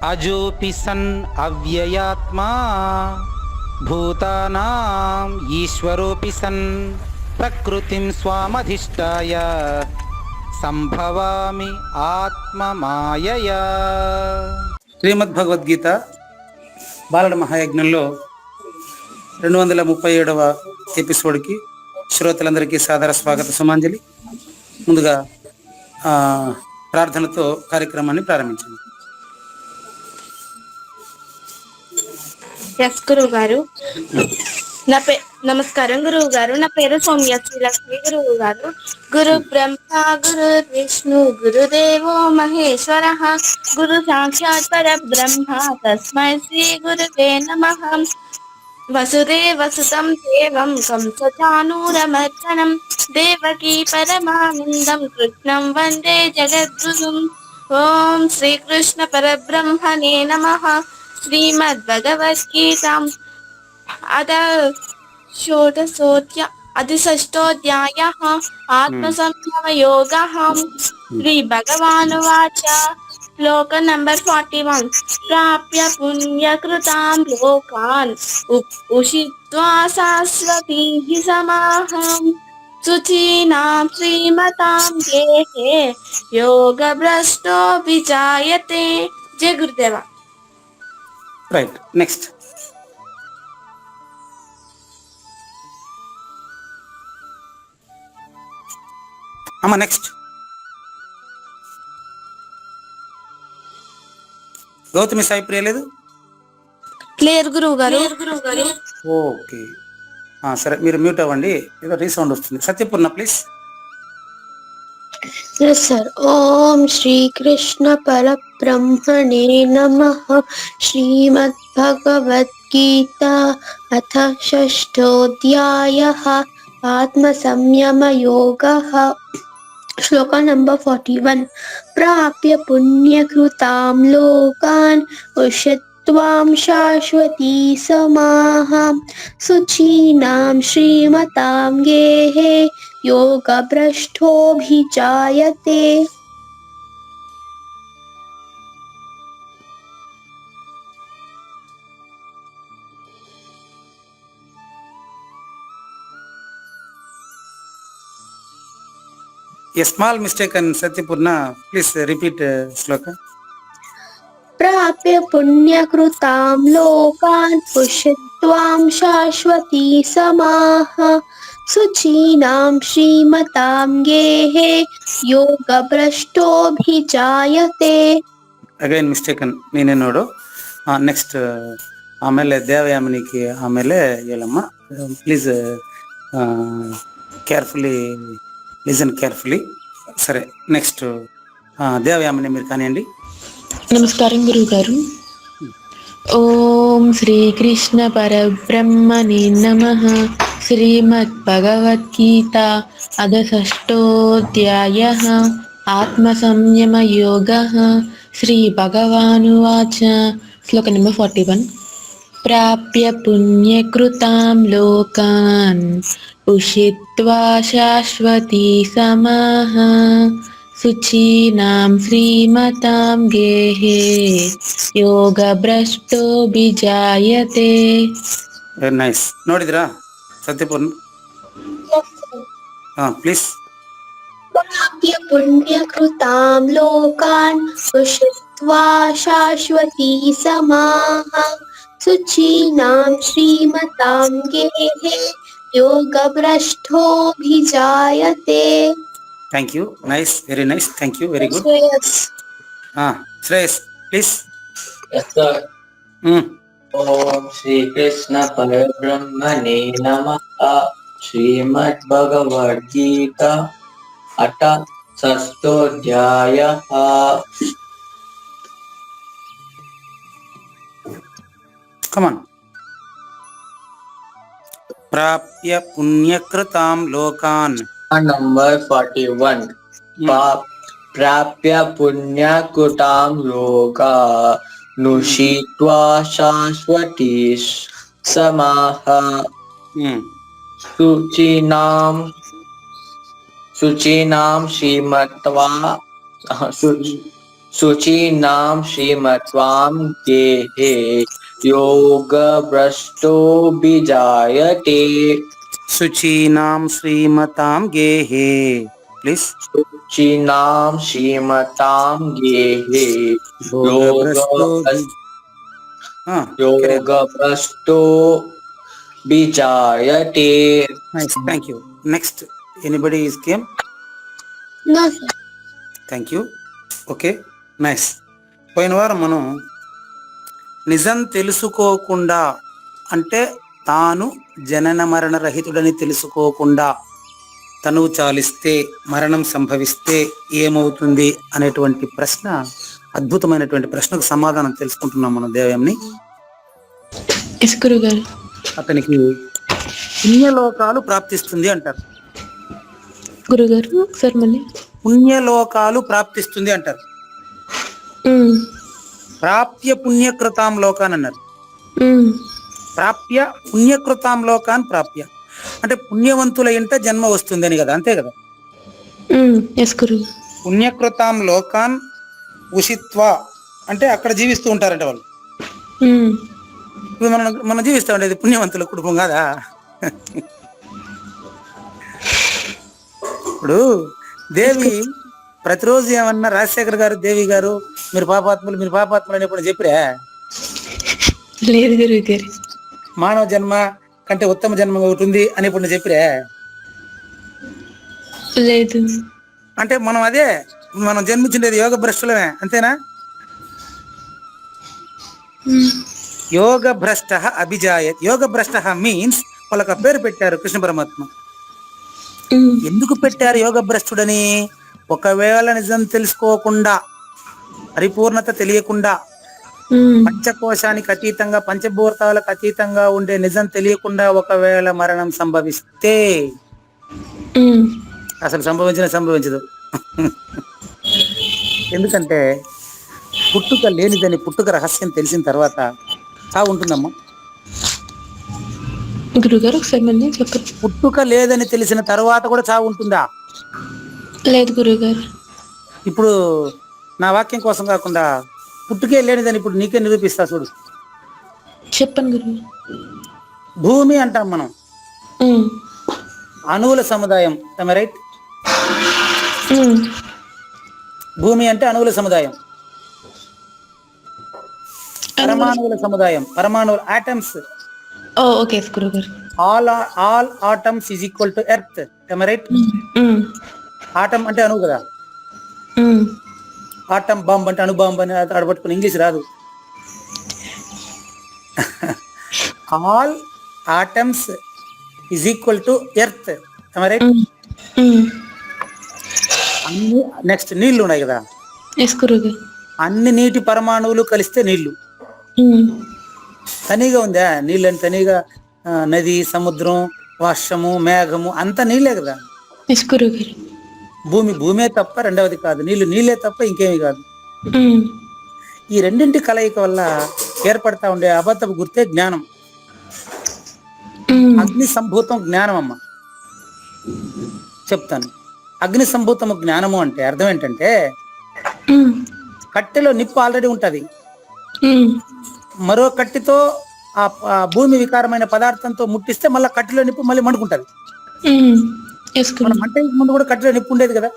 అజోపి sun అవ్యయాత్మా భూతానాం ఈశ్వరోపి sun ప్రకృతిం స్వామధిష్టాయ సంభవామి ఆత్మమాయయా. Srimad Bhagavad Gita బాలల మహాయజ్ఞంలో 237వ ఎపిసోడ్కి శ్రోతలందరికీ సాదర స్వాగత సుమాంజలి. ముందుగా ప్రార్థనతో కార్యక్రమాన్ని ప్రారంభించాము. ఎస్ గురువు గారు. నమస్కారం గురువు గారు. నా పేరు సౌమ్య శ్రీలక్ష్మి. గురువు గారు, గురు బ్రహ్మ గురు విష్ణు గురుదేవో మహేశ్వర గురు సాక్షాత్ పరబ్రహ్మ తస్మై శ్రీ గురువే నమః. వసుదేవ సుతం దేవం కంసచానూరమర్దనం దేవకీ పరమానందం కృష్ణం వందే జగద్గురుం. ఓం శ్రీకృష్ణ పరబ్రహ్మణే నమః. శ్రీమద్భగవద్గీతాం షష్టోధ్యాయ ఆత్మసంయమయోగః. శ్రీ భగవానువాచ శ్లోక నంబర్ 41. ప్రాప్య పుణ్యకృతాం లోకాన్ ఉషిత్వా శాశ్వతీః సమాహం శుచీనాం శ్రీమతాం గేహే యోగభ్రష్టో విజాయతే. జయ గురుదేవ. Right, next. అమ్మ నెక్స్ట్. గౌతమి సాయి ప్రియ లేదు? క్లియర్ గురువు గారు. ఓకే, సరే, మీరు మ్యూట్ అవ్వండి, ఏదో రీసౌండ్ వస్తుంది. సత్యపూర్ణ please. Yes sir. Om Shri Krishna Parabrahmane Namaha. Shrimad Bhagavad Gita Atha Shashtodhyayah Atma Samyama Yogaha. Shloka number 41. Prapya Punya Krutam Lokan Ushitvam Shashwati Samaham Suchinam Shrimatam Gehe Yoga Brashtobhijayate. A small mistake and Satyapurna, please repeat shloka. Prapya punya krutam lokan pushitvam shashwati samaha suchinam shrimatam gehe yoga brashtobhijayate. Again mistaken, ನೀನೇ ನೋಡು. Next ಆಮೇಲೆ ದೇವಯಾಮಿನಿಗೆ ಆಮೇಲೆ ಹೇಳಮ್ಮ. Please carefully listen carefully. సరే, next దేవయామిని మీరు కానివ్వండి. నమస్కారం గురువు గారు. ఓం శ్రీకృష్ణ పరబ్రహ్మణే నమః. శ్రీమద్ భగవద్గీత అథ షష్టోధ్యాయః ఆత్మ సంయమ యోగః. శ్రీ భగవానువాచ శ్లోక నెంబర్ 41. ప్రాప్య పుణ్యకృతాం లోకాన్ ఉషిత్వా శాశ్వతీ సమాః శుచీనాం శ్రీమతాం గేహే ಯೋಗ ಭ್ರಷ್ಟೋ ಬಿಜಾಯತೆ. Very nice. ನೋಡಿದ್ರಾ Satyapurna? Please. Prapya punya krutam lokan ushitva shashwati samaha suchinam shrimatam gehe yoga brashtobhijayate. Thank you. Nice, very nice, thank you, very good. Shreyas please. Yes sir. Om Shri Krishna Parabrahmane Namaha. Shrimad Bhagavad Gita Atha Shastodhyayah. Come on. ప్రాప్య పుణ్యకృతాం లోకాన్. Number 41. Prapya Punya Kutam Loka Nushitva Shashwati Samaha Suchinam Shrimatva शुचीनां श्रीमत्वां गेहे योगभ्रष्टो विजायते శుచీనాం శ్రీమతాం గేహే please शुचीनां श्रीमतां गेहे योगभ्रष्टो विजायते thank you. Next anybody is came? No, sir. Thank you. Okay, nice. పోయిన వారం మనం నిజం తెలుసుకోకుండా అంటే తాను జనన మరణ రహితుడని తెలుసుకోకుండా తను చాలిస్తే మరణం సంభవిస్తే ఏమవుతుంది అనేటువంటి ప్రశ్న, అద్భుతమైనటువంటి ప్రశ్నకు సమాధానం తెలుసుకుంటున్నాం మనం దేవయంని. ఎస్ గురుగారు. అతనికి పుణ్యలోకాలు ప్రాప్తిస్తుంది అంటారు. గురుగారు ఒకసారి మళ్ళీ. పుణ్యలోకాలు ప్రాప్తిస్తుంది అంటారు. ప్రాప్య పుణ్యకృతాం లోకాన్ అన్నారు. ప్రాప్య పుణ్యకృతాం లోకాన్ ప్రాప్య అంటే పుణ్యవంతుల ఇంట జన్మ వస్తుందని కదా, అంతే కదా. ఎస్ గురు. పుణ్యకృతాం లోకాన్ ఉషిత్వా అంటే అక్కడ జీవిస్తూ ఉంటారంట వాళ్ళు. ఇప్పుడు మనం జీవిస్తా ఉండేది పుణ్యవంతుల కుటుంబం కాదా? ఇప్పుడు దేవి ప్రతిరోజు ఏమన్నా రాజశేఖర్ గారు దేవి గారు మీరు పాపాత్ములు అని ఎప్పుడు చెప్పిరా? లేదు గురువు గారు. మానవ జన్మ కంటే ఉత్తమ జన్మ ఒకటి ఉంది అని ఇప్పుడు చెప్పిరా? లేదు. అంటే మనం జన్మించిండేది యోగ భ్రష్టులమే, అంతేనా? యోగ భ్రష్ట అభిజాయత్. యోగ భ్రష్ట మీన్స్ వాళ్ళకి పేరు పెట్టారు కృష్ణ పరమాత్మ. ఎందుకు పెట్టారు యోగ భ్రష్టుడని? ఒకవేళ నిజం తెలుసుకోకుండా, పరిపూర్ణత తెలియకుండా, పంచకోశానికి అతీతంగా పంచభూతాలకు అతీతంగా ఉండే నిజం తెలియకుండా ఒకవేళ మరణం సంభవిస్తే, అసలు సంభవించదు. ఎందుకంటే పుట్టుక లేనిదని, పుట్టుక రహస్యం తెలిసిన తర్వాత చావు ఉంటుందమ్మా. గురుగారు ఒకసారి మళ్ళీ చెప్పండి. పుట్టుక లేదని తెలిసిన తర్వాత కూడా చావు ఉంటుందా? లేదు గురుగారు. ఇప్పుడు నా వాక్యం కోసం కాకుండా పుట్టుకే లేనిదని ఇప్పుడు నీకే నిరూపిస్తా చూడు. చెప్పండి గురు. భూమి అంటాం మనం, అణువుల సముదాయం, రైట్? భూమి అంటే అణువుల సముదాయం, పరమాణువుల సముదాయం, పరమాణువుల ఆటమ్స్. ఓకే గురుగారు. All atoms is equal to earth, right? Atom అంటే అణువు కదా. ఆటం బాంబ్ అంటే అణు బాంబ్ అని అడబట్టుకుని ఇంగ్లీష్ రాదు. All atoms is equal to earth, right? అన్ని నెక్స్ట్ నీళ్లు ఉన్నాయి కదా, అన్ని నీటి పరమాణువులు కలిస్తే నీళ్లు. తనిగా ఉందా? నీళ్ళని తనిగా నది, సముద్రం, వర్షము, మేఘము అంతా నీళ్ళే కదా. భూమే తప్ప రెండవది కాదు, నీళ్ళే తప్ప ఇంకేమీ కాదు. ఈ రెండింటి కలయిక వల్ల ఏర్పడతా ఉండే అబద్ధపు గుర్తే జ్ఞానం. అగ్ని సంభూతం జ్ఞానం అమ్మ. చెప్తాను. అగ్ని సంభూతము జ్ఞానము అంటే అర్థం ఏంటంటే, కట్టెలో నిప్పు ఆల్రెడీ ఉంటది, మరో కట్టెతో ఆ భూమి వికారమైన పదార్థంతో ముట్టిస్తే మళ్ళీ కట్టెలో నిప్పు మళ్ళీ మండుకుంటది. మన మంట ముందు కూడా కట్టెలో నిప్పు ఉండేది కదా.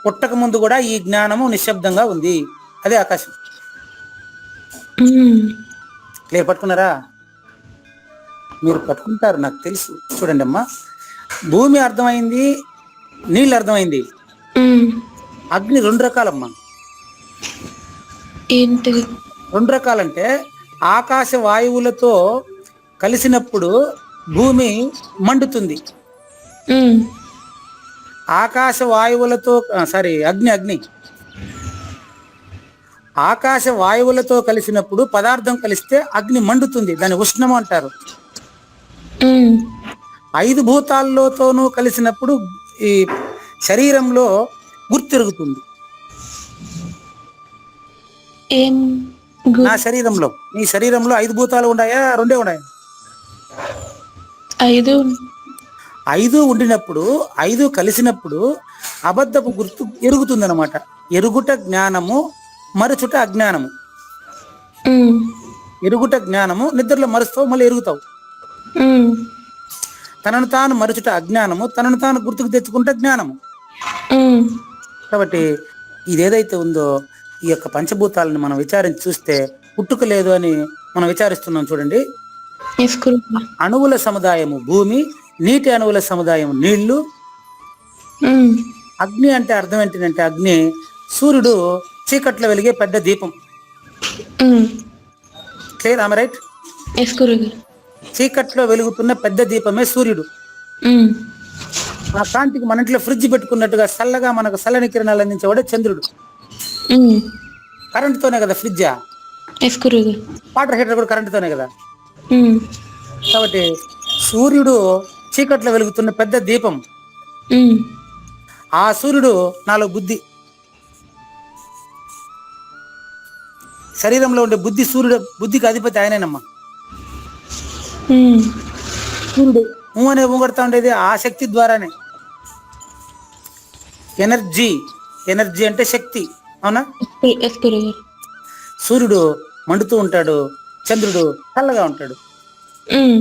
పుట్టక ముందు కూడా ఈ జ్ఞానము నిశ్శబ్దంగా ఉంది, అదే ఆకాశం. క్లియర్? పట్టుకున్నారా? మీరు పట్టుకుంటారు, నాకు తెలుసు. చూడండి అమ్మా, భూమి అర్థమైంది, నీళ్ళు అర్థమైంది. అగ్ని రెండు రకాలమ్మా. ఏంటి రెండు రకాలంటే, ఆకాశ వాయువులతో కలిసినప్పుడు భూమి మండుతుంది. ఆకాశ వాయువులతో అగ్ని ఆకాశ వాయువులతో కలిసినప్పుడు పదార్థం కలిస్తే అగ్ని మండుతుంది, దాన్ని ఉష్ణము అంటారు. 5 భూతాల్లోతోనూ కలిసినప్పుడు ఈ శరీరంలో గుర్తిరుగుతుంది. నా శరీరంలో, నీ శరీరంలో 5 భూతాలు ఉన్నాయా, 2 ఉన్నాయా? 5 ఉండినప్పుడు, 5 కలిసినప్పుడు అబద్ధపు గుర్తు ఎరుగుతుంది అనమాట. ఎరుగుట జ్ఞానము, మరచుట అజ్ఞానము. ఉమ్, ఎరుగుట జ్ఞానము, నిద్రలో మరుస్తావు మళ్ళీ ఎరుగుతావు. ఉమ్, తనను తాను మరచుట అజ్ఞానము, తనను తాను గుర్తుకు తెచ్చుకుంటే జ్ఞానము. ఉమ్, కాబట్టి ఇదేదైతే ఉందో ఈ యొక్క పంచభూతాలను మనం విచారించి చూస్తే పుట్టుక లేదు అని మనం విచారిస్తున్నాం చూడండి. ఎస్ గురుగారు. అణువుల సముదాయము భూమి, నీటి అణువుల సముదాయం నీళ్లు. ఉమ్, అగ్ని అంటే అర్థం ఏంటంటే అగ్ని సూర్యుడు చీకట్లో వెలిగే పెద్ద దీపం. ఉమ్, క్లియర్, ఆమె రైట్? ఎస్ గురుగారు. చీకట్లో వెలుగుతున్న పెద్ద దీపమే సూర్యుడు. ఉమ్, ఆ కాంతికి మన ఇంట్లో ఫ్రిడ్జ్ పెట్టుకున్నట్టుగా చల్లగా మనకు చల్లని కిరణాలు అందించేవాడే చంద్రుడు. ఉమ్, కరెంటుతోనే కదా ఫ్రిడ్జ్, ఎస్ గురుగారు. వాటర్ హీటర్ కూడా కరెంటుతోనే కదా. ఉమ్, కాబట్టి సూర్యుడు చీకట్లో వెలుగుతున్న పెద్ద దీపం. ఉమ్, ఆ సూర్యుడు నాలో బుద్ధి, శరీరంలో ఉండే బుద్ధి, సూర్యుడు బుద్ధికి అధిపతి ఆయనేనమ్మా. ఉమ్, సూర్యుడు అనే ఊగడతా ఉండేది ఆ శక్తి ద్వారానే. ఎనర్జీ, ఎనర్జీ అంటే శక్తి, అవునా? ఎస్ గురుగారు. సూర్యుడు మండుతూ ఉంటాడు, చంద్రుడు చల్లగా ఉంటాడు. ఉమ్,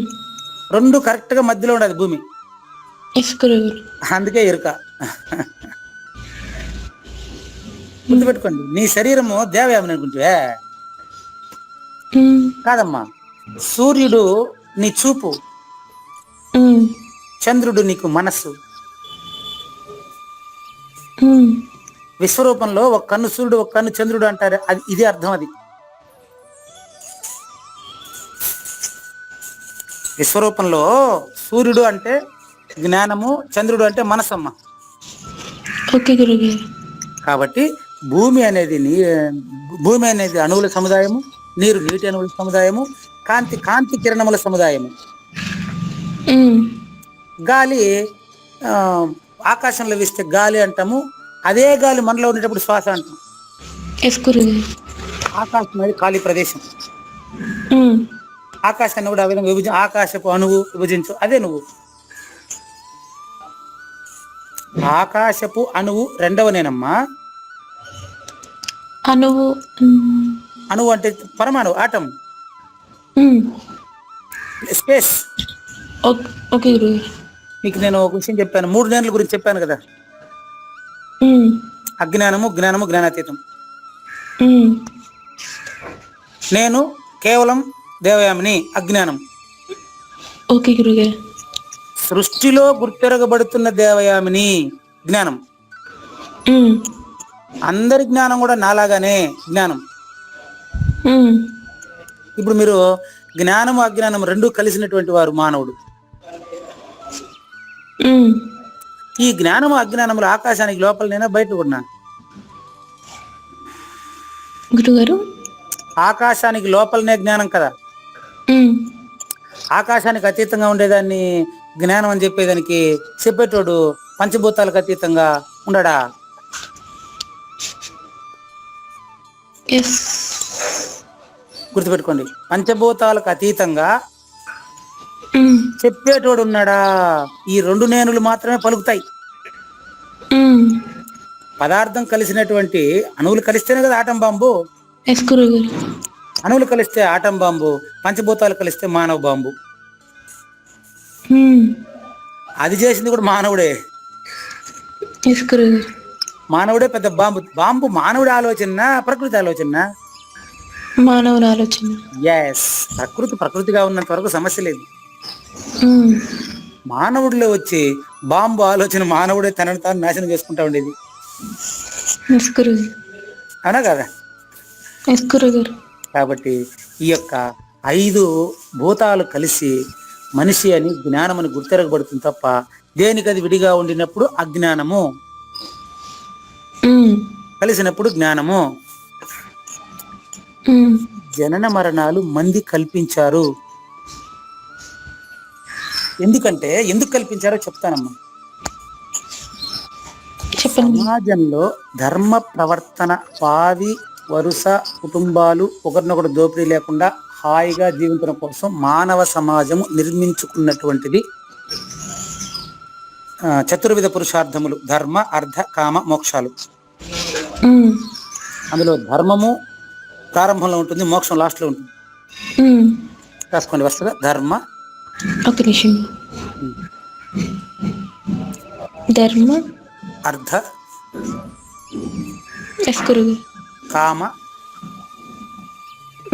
రెండు కరెక్ట్ గా మధ్యలో ఉండదు భూమి. ఎస్ గురుగారు. అందుకే ఎరుక. గుర్తుపెట్టుకోండి, నీ శరీరము దేవయామని అనుకుంటే ఉమ్, కాదమ్మా. సూర్యుడు నీ చూపు, ఉమ్, చంద్రుడు నీకు మనస్సు. ఉమ్, విశ్వరూపంలో ఒక కన్ను సూర్యుడు, ఒక కన్ను చంద్రుడు అంటారు, అది ఇది అర్థం. అది విశ్వరూపంలో సూర్యుడు అంటే జ్ఞానము, చంద్రుడు అంటే మనసమ్మ. ఓకే గురుగారు. కాబట్టి భూమి అనేది భూమి అనేది అణువుల సముదాయము, నీరు నీటి అణువుల సముదాయము, కాంతి కాంతి కిరణముల సముదాయము, ఉమ్, గాలి ఆకాశంలో వీస్తే గాలి అంటాము. అదే గాలి మనలో ఉండేటప్పుడు శ్వాస అంటాం. ఎస్ గురుగారు. ఆకాశం అనేది ఖాళీ ప్రదేశం. ఉమ్, ఆకాశాన్ని కూడా ఆ విధంగా ఆకాశపు అణువు విభజించు, అదే నువ్వు. ఆకాశపు అణువు రెండవనేనమ్మా. అణువు. అణువు అంటే పరమాణువు, ఆటం, ఉమ్, స్పేస్. ఓకే గురుగారు. మీకు నేను ఒక విషయం చెప్పాను, 3 నేర్ల గురించి చెప్పాను కదా. ఉమ్, అజ్ఞానము, జ్ఞానము, జ్ఞానాతీతం. ఉమ్, నేను కేవలం దేవయామిని, అజ్ఞానం. ఓకే గురుగారు. సృష్టిలో గుర్తెరగబడుతున్న దేవయామిని, జ్ఞానం. ఉమ్, అందరి జ్ఞానం కూడా నాలాగానే జ్ఞానం. ఉమ్, ఇప్పుడు మీరు జ్ఞానము అజ్ఞానం రెండూ కలిసినటువంటి వారు మానవుడు. ఉమ్, ఈ జ్ఞానము అజ్ఞానములు ఆకాశానికి లోపలనైనా బయట ఉన్నాను. గురుగారు. ఆకాశానికి లోపలనే జ్ఞానం కదా. ఉమ్, ఆకాశానికి అతీతంగా ఉండేదాన్ని జ్ఞానం అని చెప్పేదానికి చెప్పేటోడు పంచభూతాలకు అతీతంగా ఉండడా? ఎస్. గుర్తుపెట్టుకోండి, పంచభూతాలకు అతీతంగా ఉమ్, చెప్పేటోడు ఉన్నాడా? ఈ 2 నేనులు మాత్రమే పలుకుతాయి. ఉమ్, పదార్థం కలిసినటువంటి అణువులు కలిస్తేనే కదా ఆటం బాంబు. ఎస్ గురుగారు. అణువులు కలిస్తే ఆటం బాంబు, పంచభూతాలు కలిస్తే మానవ బాంబు. ఉమ్, అది చేసింది కూడా మానవుడే. ఎస్ గురుగారు. మానవుడే పెద్ద బాంబు. బాంబు మానవుడి ఆలోచన, ప్రకృతి ఆలోచన. మానవుని ఆలోచన. ఎస్, ప్రకృతిగా ఉన్నంత వరకు సమస్య లేదు. ఉమ్, మానవుడిలో వచ్చి బాంబు ఆలోచన మానవుడే తనను తాను నాశనం చేసుకుంటా ఉండేది. ఎస్ గురుగారు. అవునా కదా? ఎస్ గురుగారు. కాబట్టి ఈ యొక్క 5 భూతాలు కలిసి మనిషి అని జ్ఞానం అని గుర్తెరగబడుతుంది తప్ప దేనికది విడిగా ఉండినప్పుడు అజ్ఞానము, ఉమ్, కలిసినప్పుడు జ్ఞానము. ఉమ్, జనన మరణాలు మంది కల్పించారు. ఎందుకు కల్పించారో చెప్తానమ్మా. చెప్పండి. సమాజంలో ధర్మ ప్రవర్తన, పావి వరుస కుటుంబాలు ఒకరినొకరు దోపిడీ లేకుండా హాయిగా జీవించడం కోసం మానవ సమాజము నిర్మించుకున్నటువంటిది చతుర్విధ పురుషార్థములు, ధర్మ, అర్థ, కామ, మోక్షాలు. ఉమ్, అందులో ధర్మము ప్రారంభంలో ఉంటుంది, మోక్షం లాస్ట్ లో ఉంటుంది. ఉమ్. రాసుకోండి, వస్తుందా? ధర్మ, ఒక నిమిషం. ధర్మ. అర్థ, ఎస్ గురుగారు. కామ,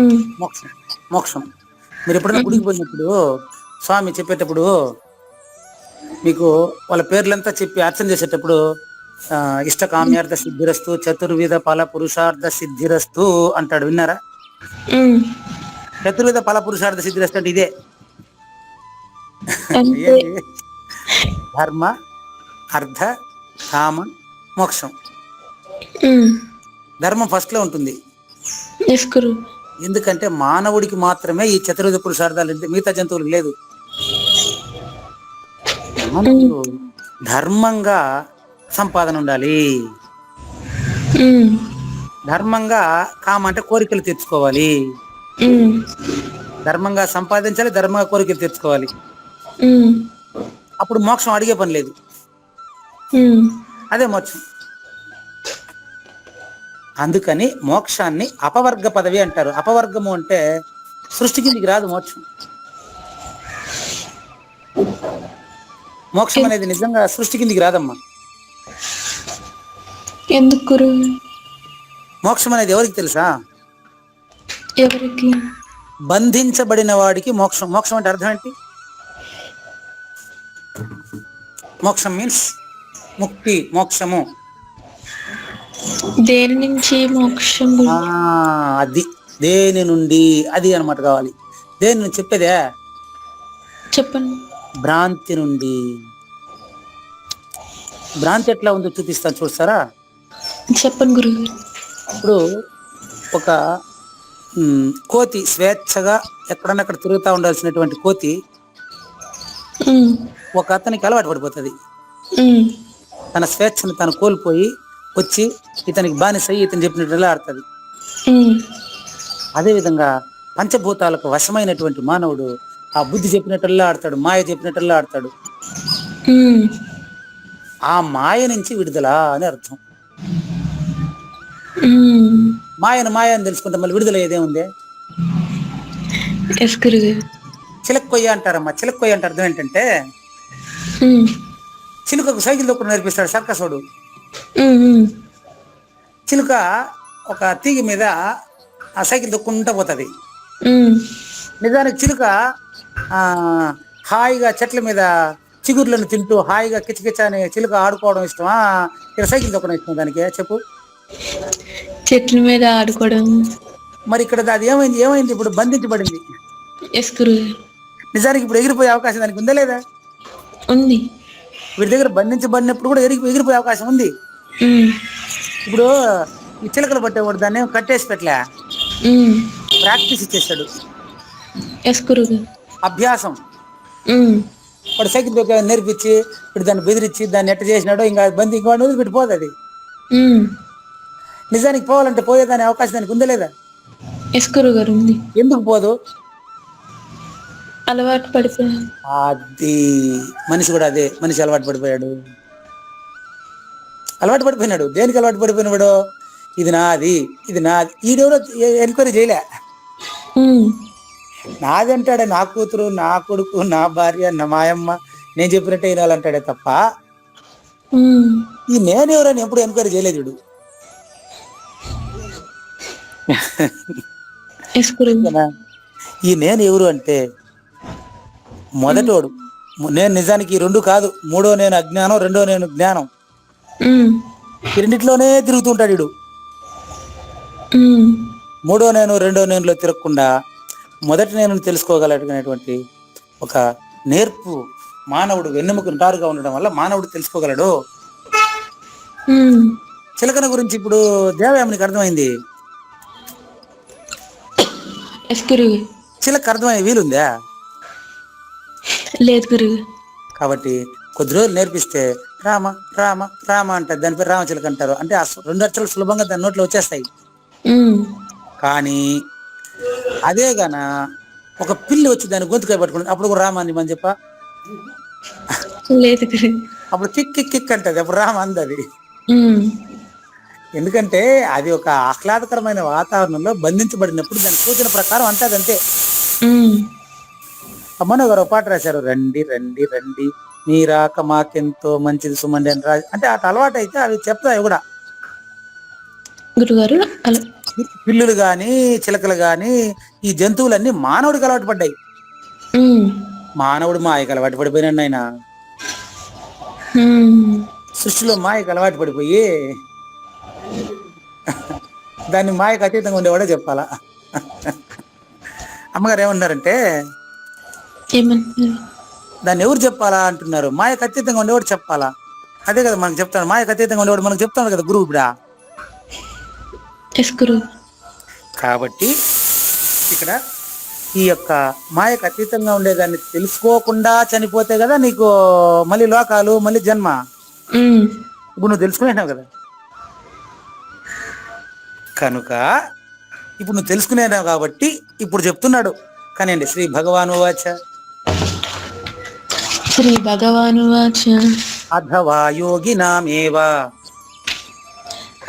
ఉమ్, మోక్షం. మోక్షం. మీరు ఎప్పుడైనా గుడికి పోయినప్పుడు స్వామి చెప్పేటప్పుడు మీకు వాళ్ళ పేర్లంతా చెప్పి అర్చన చేసేటప్పుడు ఇష్ట కామ్యార్థ సిద్ధిరస్తు, చతుర్విధ ఫల పురుషార్థ సిద్ధిరస్తు అంటాడు, విన్నారా? ఉమ్. చతుర్విధ ఫల పురుషార్థ సిద్ధిరస్తు అంటే ఇదే. అంటే ఏంటి? ధర్మ, అర్థ, కామ, మోక్షం. ఉమ్, ధర్మం ఫస్ట్ లో ఉంటుంది, ఎస్ గురు. ఎందుకంటే మానవుడికి మాత్రమే ఈ చతుర్విధ పురుషార్థాలు అంటే మిగతా జంతువులకు లేదు. మానవుడు ధర్మంగా సంపాదన ఉండాలి, ఉమ్, ధర్మంగా కామ అంటే కోరికలు తీర్చుకోవాలి, ఉమ్, ధర్మంగా సంపాదించాలి, ధర్మంగా కోరికలు తీర్చుకోవాలి. ఉమ్, అప్పుడు మోక్షం అడిగే పని లేదు, ఉమ్. అదే మోక్షం. అందుకని మోక్షాన్ని అపవర్గ పదవి అంటారు. అపవర్గము అంటే సృష్టి కిందికి రాదు మోక్షం. మోక్షం అనేది నిజంగా సృష్టి కిందికి రాదమ్మా. ఎందుకు గురు? మోక్షం అనేది ఎవరికి తెలుసా? ఎవరికి? బంధించబడిన వాడికి మోక్షం. మోక్షం అంటే అర్థం ఏంటి? మోక్షం మీన్స్ ముక్తి, మోక్షము. దేని నుంచి మోక్షం? అది దేని నుండి, అది అన్నమాట కావాలి. దేని నుంచి చెప్పేదే? చెప్పండి. భ్రాంతి నుండి. భ్రాంతి ఎట్లా ఉందో చూపిస్తాను, చూస్తారా? చెప్పండి గురుగారు. ఇప్పుడు ఒక కోతి స్వేచ్ఛగా ఎక్కడన్నా అక్కడ తిరుగుతూ ఉండాల్సినటువంటి కోతి ఒక అతనికి అలవాటు పడిపోతుంది. తన స్వేచ్ఛను తను కోల్పోయి వచ్చి ఇతనికి బానిసయ్యి ఇతను చెప్పినట్టు ఆడుతుంది. అదేవిధంగా పంచభూతాలకు వశమైనటువంటి మానవుడు ఆ బుద్ధి చెప్పినట్టల్లా ఆడతాడు, మాయ చెప్పినట్టల్లా ఆడతాడు. ఆ మాయ నుంచి విడుదల అని అర్థం. మాయను మాయ అని తెలుసుకుంటే మళ్ళీ విడుదల ఏదేముంది? చిలక్కొయ్య అంటారమ్మా. చిలక్కొయ్య అంటే అర్థం ఏంటంటే చిలుకకు సైకిల్ తొక్కడం నేర్పిస్తాడు సర్కసోడు. చిలుక ఒక తీగ మీద ఆ సైకిల్ తొక్కుంటా పోతుంది. నిజానికి చిలుక హాయిగా చెట్ల మీద చిగుర్లను తింటూ హాయిగా కిచకిచ అని చిలుక ఆడుకోవడం ఇష్టమా, ఇక్కడ సైకిల్ తొక్కడం ఇష్టం దానికి? చెప్పు. చెట్ల మీద ఆడుకోవడం. మరి ఇక్కడ అది ఏమైంది? ఇప్పుడు బంధించబడింది. నిజానికి ఇప్పుడు ఎగిరిపోయే అవకాశం దానికి ఉందా లేదా? ఉంది. వీడి దగ్గర బంధించబడినప్పుడు కూడా ఎగిరిపోయే అవకాశం ఉంది. ఇప్పుడు ఈ చిలకలు పట్టేవాడు దాన్ని కట్టేసి పెట్టలే, ప్రాక్టీస్ ఇచ్చేస్తాడు, అభ్యాసం. వాడు సైకిల్ నేర్పించి ఇప్పుడు దాన్ని బెదిరించి దాన్ని ఎట్ట చేసినాడో ఇంకా బంది ఇంకోటి వదిలిపెట్టిపోదు అది. నిజానికి పోవాలంటే పోయేదాని అవకాశం దానికి ఉందా లేదా? ఉంది. ఎందుకు పోదు? అలవాటు పడిపోయాడు. అది మనిషి కూడా అదే, మనిషి అలవాటు పడిపోయాడు. అలవాటు పడిపోయినాడు. దేనికి అలవాటు పడిపోయినాడు? ఇది నాది, ఇది నాది. ఈడెవరో ఎంక్వైరీ చేయలే. నాది అంటాడే, నా కూతురు, నా కొడుకు, నా భార్య, నా మాయమ్మ, నేను చెప్పినట్టే వినాలంటాడే తప్ప ఈ నేను ఎవరని ఎప్పుడు ఎంక్వైరీ చేయలేదు వీడు. ఈ నేను ఎవరు అంటే మొదటోడు. నేను నిజానికి ఈ రెండు కాదు, మూడో నేను అజ్ఞానం, రెండో నేను జ్ఞానం. ఈ రెండిట్లోనే తిరుగుతుంటాడు వీడు. మూడో నేను రెండో నేనులో తిరగకుండా మొదటి నేను తెలుసుకోగలటువంటి ఒక నేర్పు మానవుడు వెన్నెముక నిటారుగా ఉండడం వల్ల మానవుడు తెలుసుకోగలడు. చిలకన గురించి ఇప్పుడు దేవయామునికి అర్థమైంది. చిలక అర్థమయ్యే వీలుందా? లేదు గురువు. కాబట్టి కొద్ది రోజులు నేర్పిస్తే రామ రామ రామ అంటారు. దాని పేరు రామచిలక అంటారు. అంటే రెండు అక్షరాలు సులభంగా దాని నోట్లో వచ్చేస్తాయి. కానీ అదే గాన ఒక పిల్లి వచ్చి దాన్ని గొంతుకాయ పట్టుకుంటుంది, అప్పుడు కూడా రామ అని మనం చెప్ప లేదు. అప్పుడు కిక్ కిక్ కిక్ అంటది, అప్పుడు రామ అందది. ఎందుకంటే అది ఒక ఆహ్లాదకరమైన వాతావరణంలో బంధించబడినప్పుడు దాని సూచన ప్రకారం అంతే అదంతే. ఉమ్, అమ్మను గారు ఒక పాట రాశారు, రండి రండి రండి మీ రాక మాకెంతో మంచిది సుమండి అని అంటే అటు అలవాటు అయితే అవి చెప్తాయి కూడా. గురుగారు అలా. పిల్లులు గాని చిలకలు గాని ఈ జంతువులన్నీ మానవుడికి అలవాటు పడ్డాయి. ఉమ్, మానవుడు మాయకు అలవాటు పడిపోయినాడు ఆయన. ఉమ్, సృష్టిలో మాయకు అలవాటు పడిపోయి దాన్ని మాయకు అతీతంగా ఉండేవాడే చెప్పాలా. అమ్మగారు ఏమన్నారంటే ఏమంటున్నారు? దాన్ని ఎవరు చెప్పాలా అంటున్నారు, మాయకు అతీతంగా ఉండేవాడు చెప్పాలా. అదే కదా మనకు చెప్తాను, మాయకు అతీతంగా ఉండేవాడు మనకు చెప్తాను కదా గురువు ఇప్పుడు. ఎస్ గురువు. కాబట్టి ఇక్కడ ఈ యొక్క మాయకు అతీతంగా ఉండేదాన్ని తెలుసుకోకుండా చనిపోతే కదా నీకు మళ్ళీ లోకాలు మళ్ళీ జన్మ. ఉమ్, ఇప్పుడు నువ్వు తెలుసుకునేనావు కదా, కనుక ఇప్పుడు నువ్వు తెలుసుకునేనావు కాబట్టి ఇప్పుడు చెప్తున్నాడు. కానీ అండి శ్రీ భగవాను వాచ శ్రీ భగవాను వాచ అథవా యోగినామేవా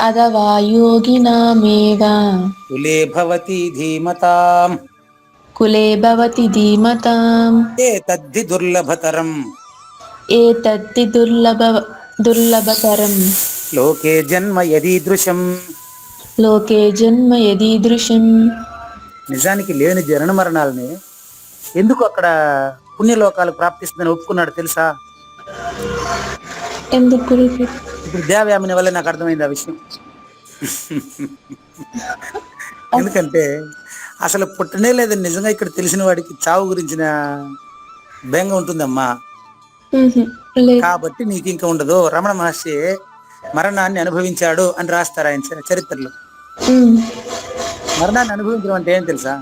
అథవా యోగినామేవ కులే భవతి ధీమతాం కులే భవతి ధీమతాం ఏతద్ధి దుర్లభతరం ఏతద్ధి దుర్లభతరం లోకే జన్మ యదీదృశం. లోకే జన్మ యదీదృశం. నిజానికి లేని జనన మరణాలని ఎందుకు అక్కడ పుణ్యలోకాలు ప్రాప్తిస్తుందని ఒప్పుకున్నాడు తెలుసా? ఎందుకు గురువు? ఇప్పుడు దేవయామిని వల్ల నాకు అర్థమైంది ఆ విషయం. ఎందుకంటే అసలు పుట్టనే లేదని నిజంగా ఇక్కడ తెలిసిన వాడికి చావు గురించిన బెంగ ఉంటుందమ్మా. కాబట్టి నీకు ఇంకా ఉండదు. రమణ మహర్షి మరణాన్ని అనుభవించాడు అని రాస్తారు ఆయన చరిత్రలో. మరణాన్ని అనుభవించడం అంటే ఏం తెలుసా?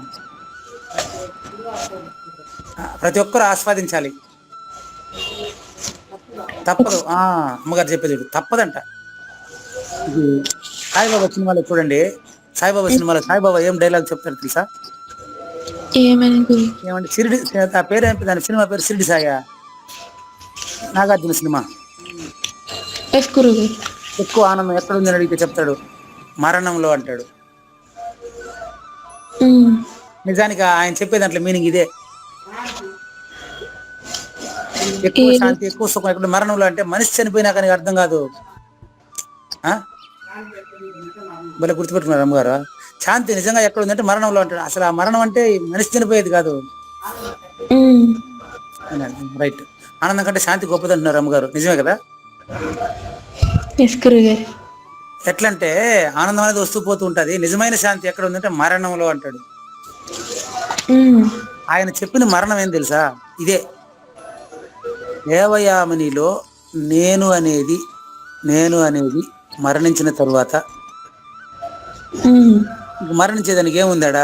ప్రతి ఒక్కరు ఆస్వాదించాలి, తప్పదు. అమ్మగారు చెప్పేది తప్పదంట. ఇది సాయిబాబా సినిమాలో చూడండి, సాయిబాబా సినిమాలో సాయిబాబా ఏం డైలాగ్ చెప్తాడు తెలుసా? ఏమంటే సిరిడి, ఆ పేరు ఏంటి దాని సినిమా పేరు? సిరిడి సాయ, నాగార్జున సినిమా. ఎక్కువ ఆనందం ఎక్కడ ఉందని అడిగితే చెప్తాడు మరణంలో అంటాడు. నిజానికి ఆయన చెప్పే దాంట్లో మీనింగ్ ఇదే. ఎక్కువ శాంతి ఎక్కువ సుఖం ఎక్కడ మరణంలో అంటే మనిషి చనిపోయినా కానీ అర్థం కాదు. భలే గుర్తుపెట్టుకున్నారు అమ్మగారు. శాంతి నిజంగా ఎక్కడ ఉందంటే మరణంలో అంటాడు. అసలు ఆ మరణం అంటే మనిషి చనిపోయేది కాదు. రైట్. ఆనందం కంటే శాంతి గొప్పదంటున్నారు అమ్మగారు. నిజమే కదా? ఎట్లంటే ఆనందం అనేది వస్తూ పోతూ ఉంటది. నిజమైన శాంతి ఎక్కడ ఉందంటే మరణంలో అంటాడు. ఆయన చెప్పిన మరణం ఏం తెలుసా? ఇదే. దేవయామినిలో నేను అనేది మరణించిన తరువాత మరణించేదానికి ఏముందాడా?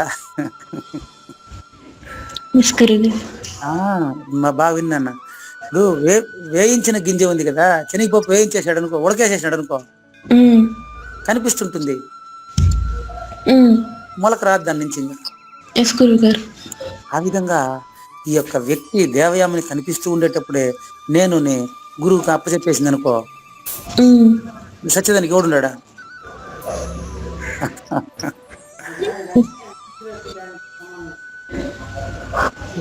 బాగా విన్నా. ఇప్పుడు వేయించిన గింజ ఉంది కదా, శనగపప్పు వేయించేసాడు అనుకో, ఉడకేసేసాడు అనుకో, కనిపిస్తుంటుంది, మొలక రాదు దాని నుంచి. ఆ విధంగా ఈ యొక్క వ్యక్తి దేవయామిని కనిపిస్తూ ఉండేటప్పుడే నేను గురువుకి అప్పచెప్పేసింది అనుకో, సత్యదానికి ఎవడున్నాడా?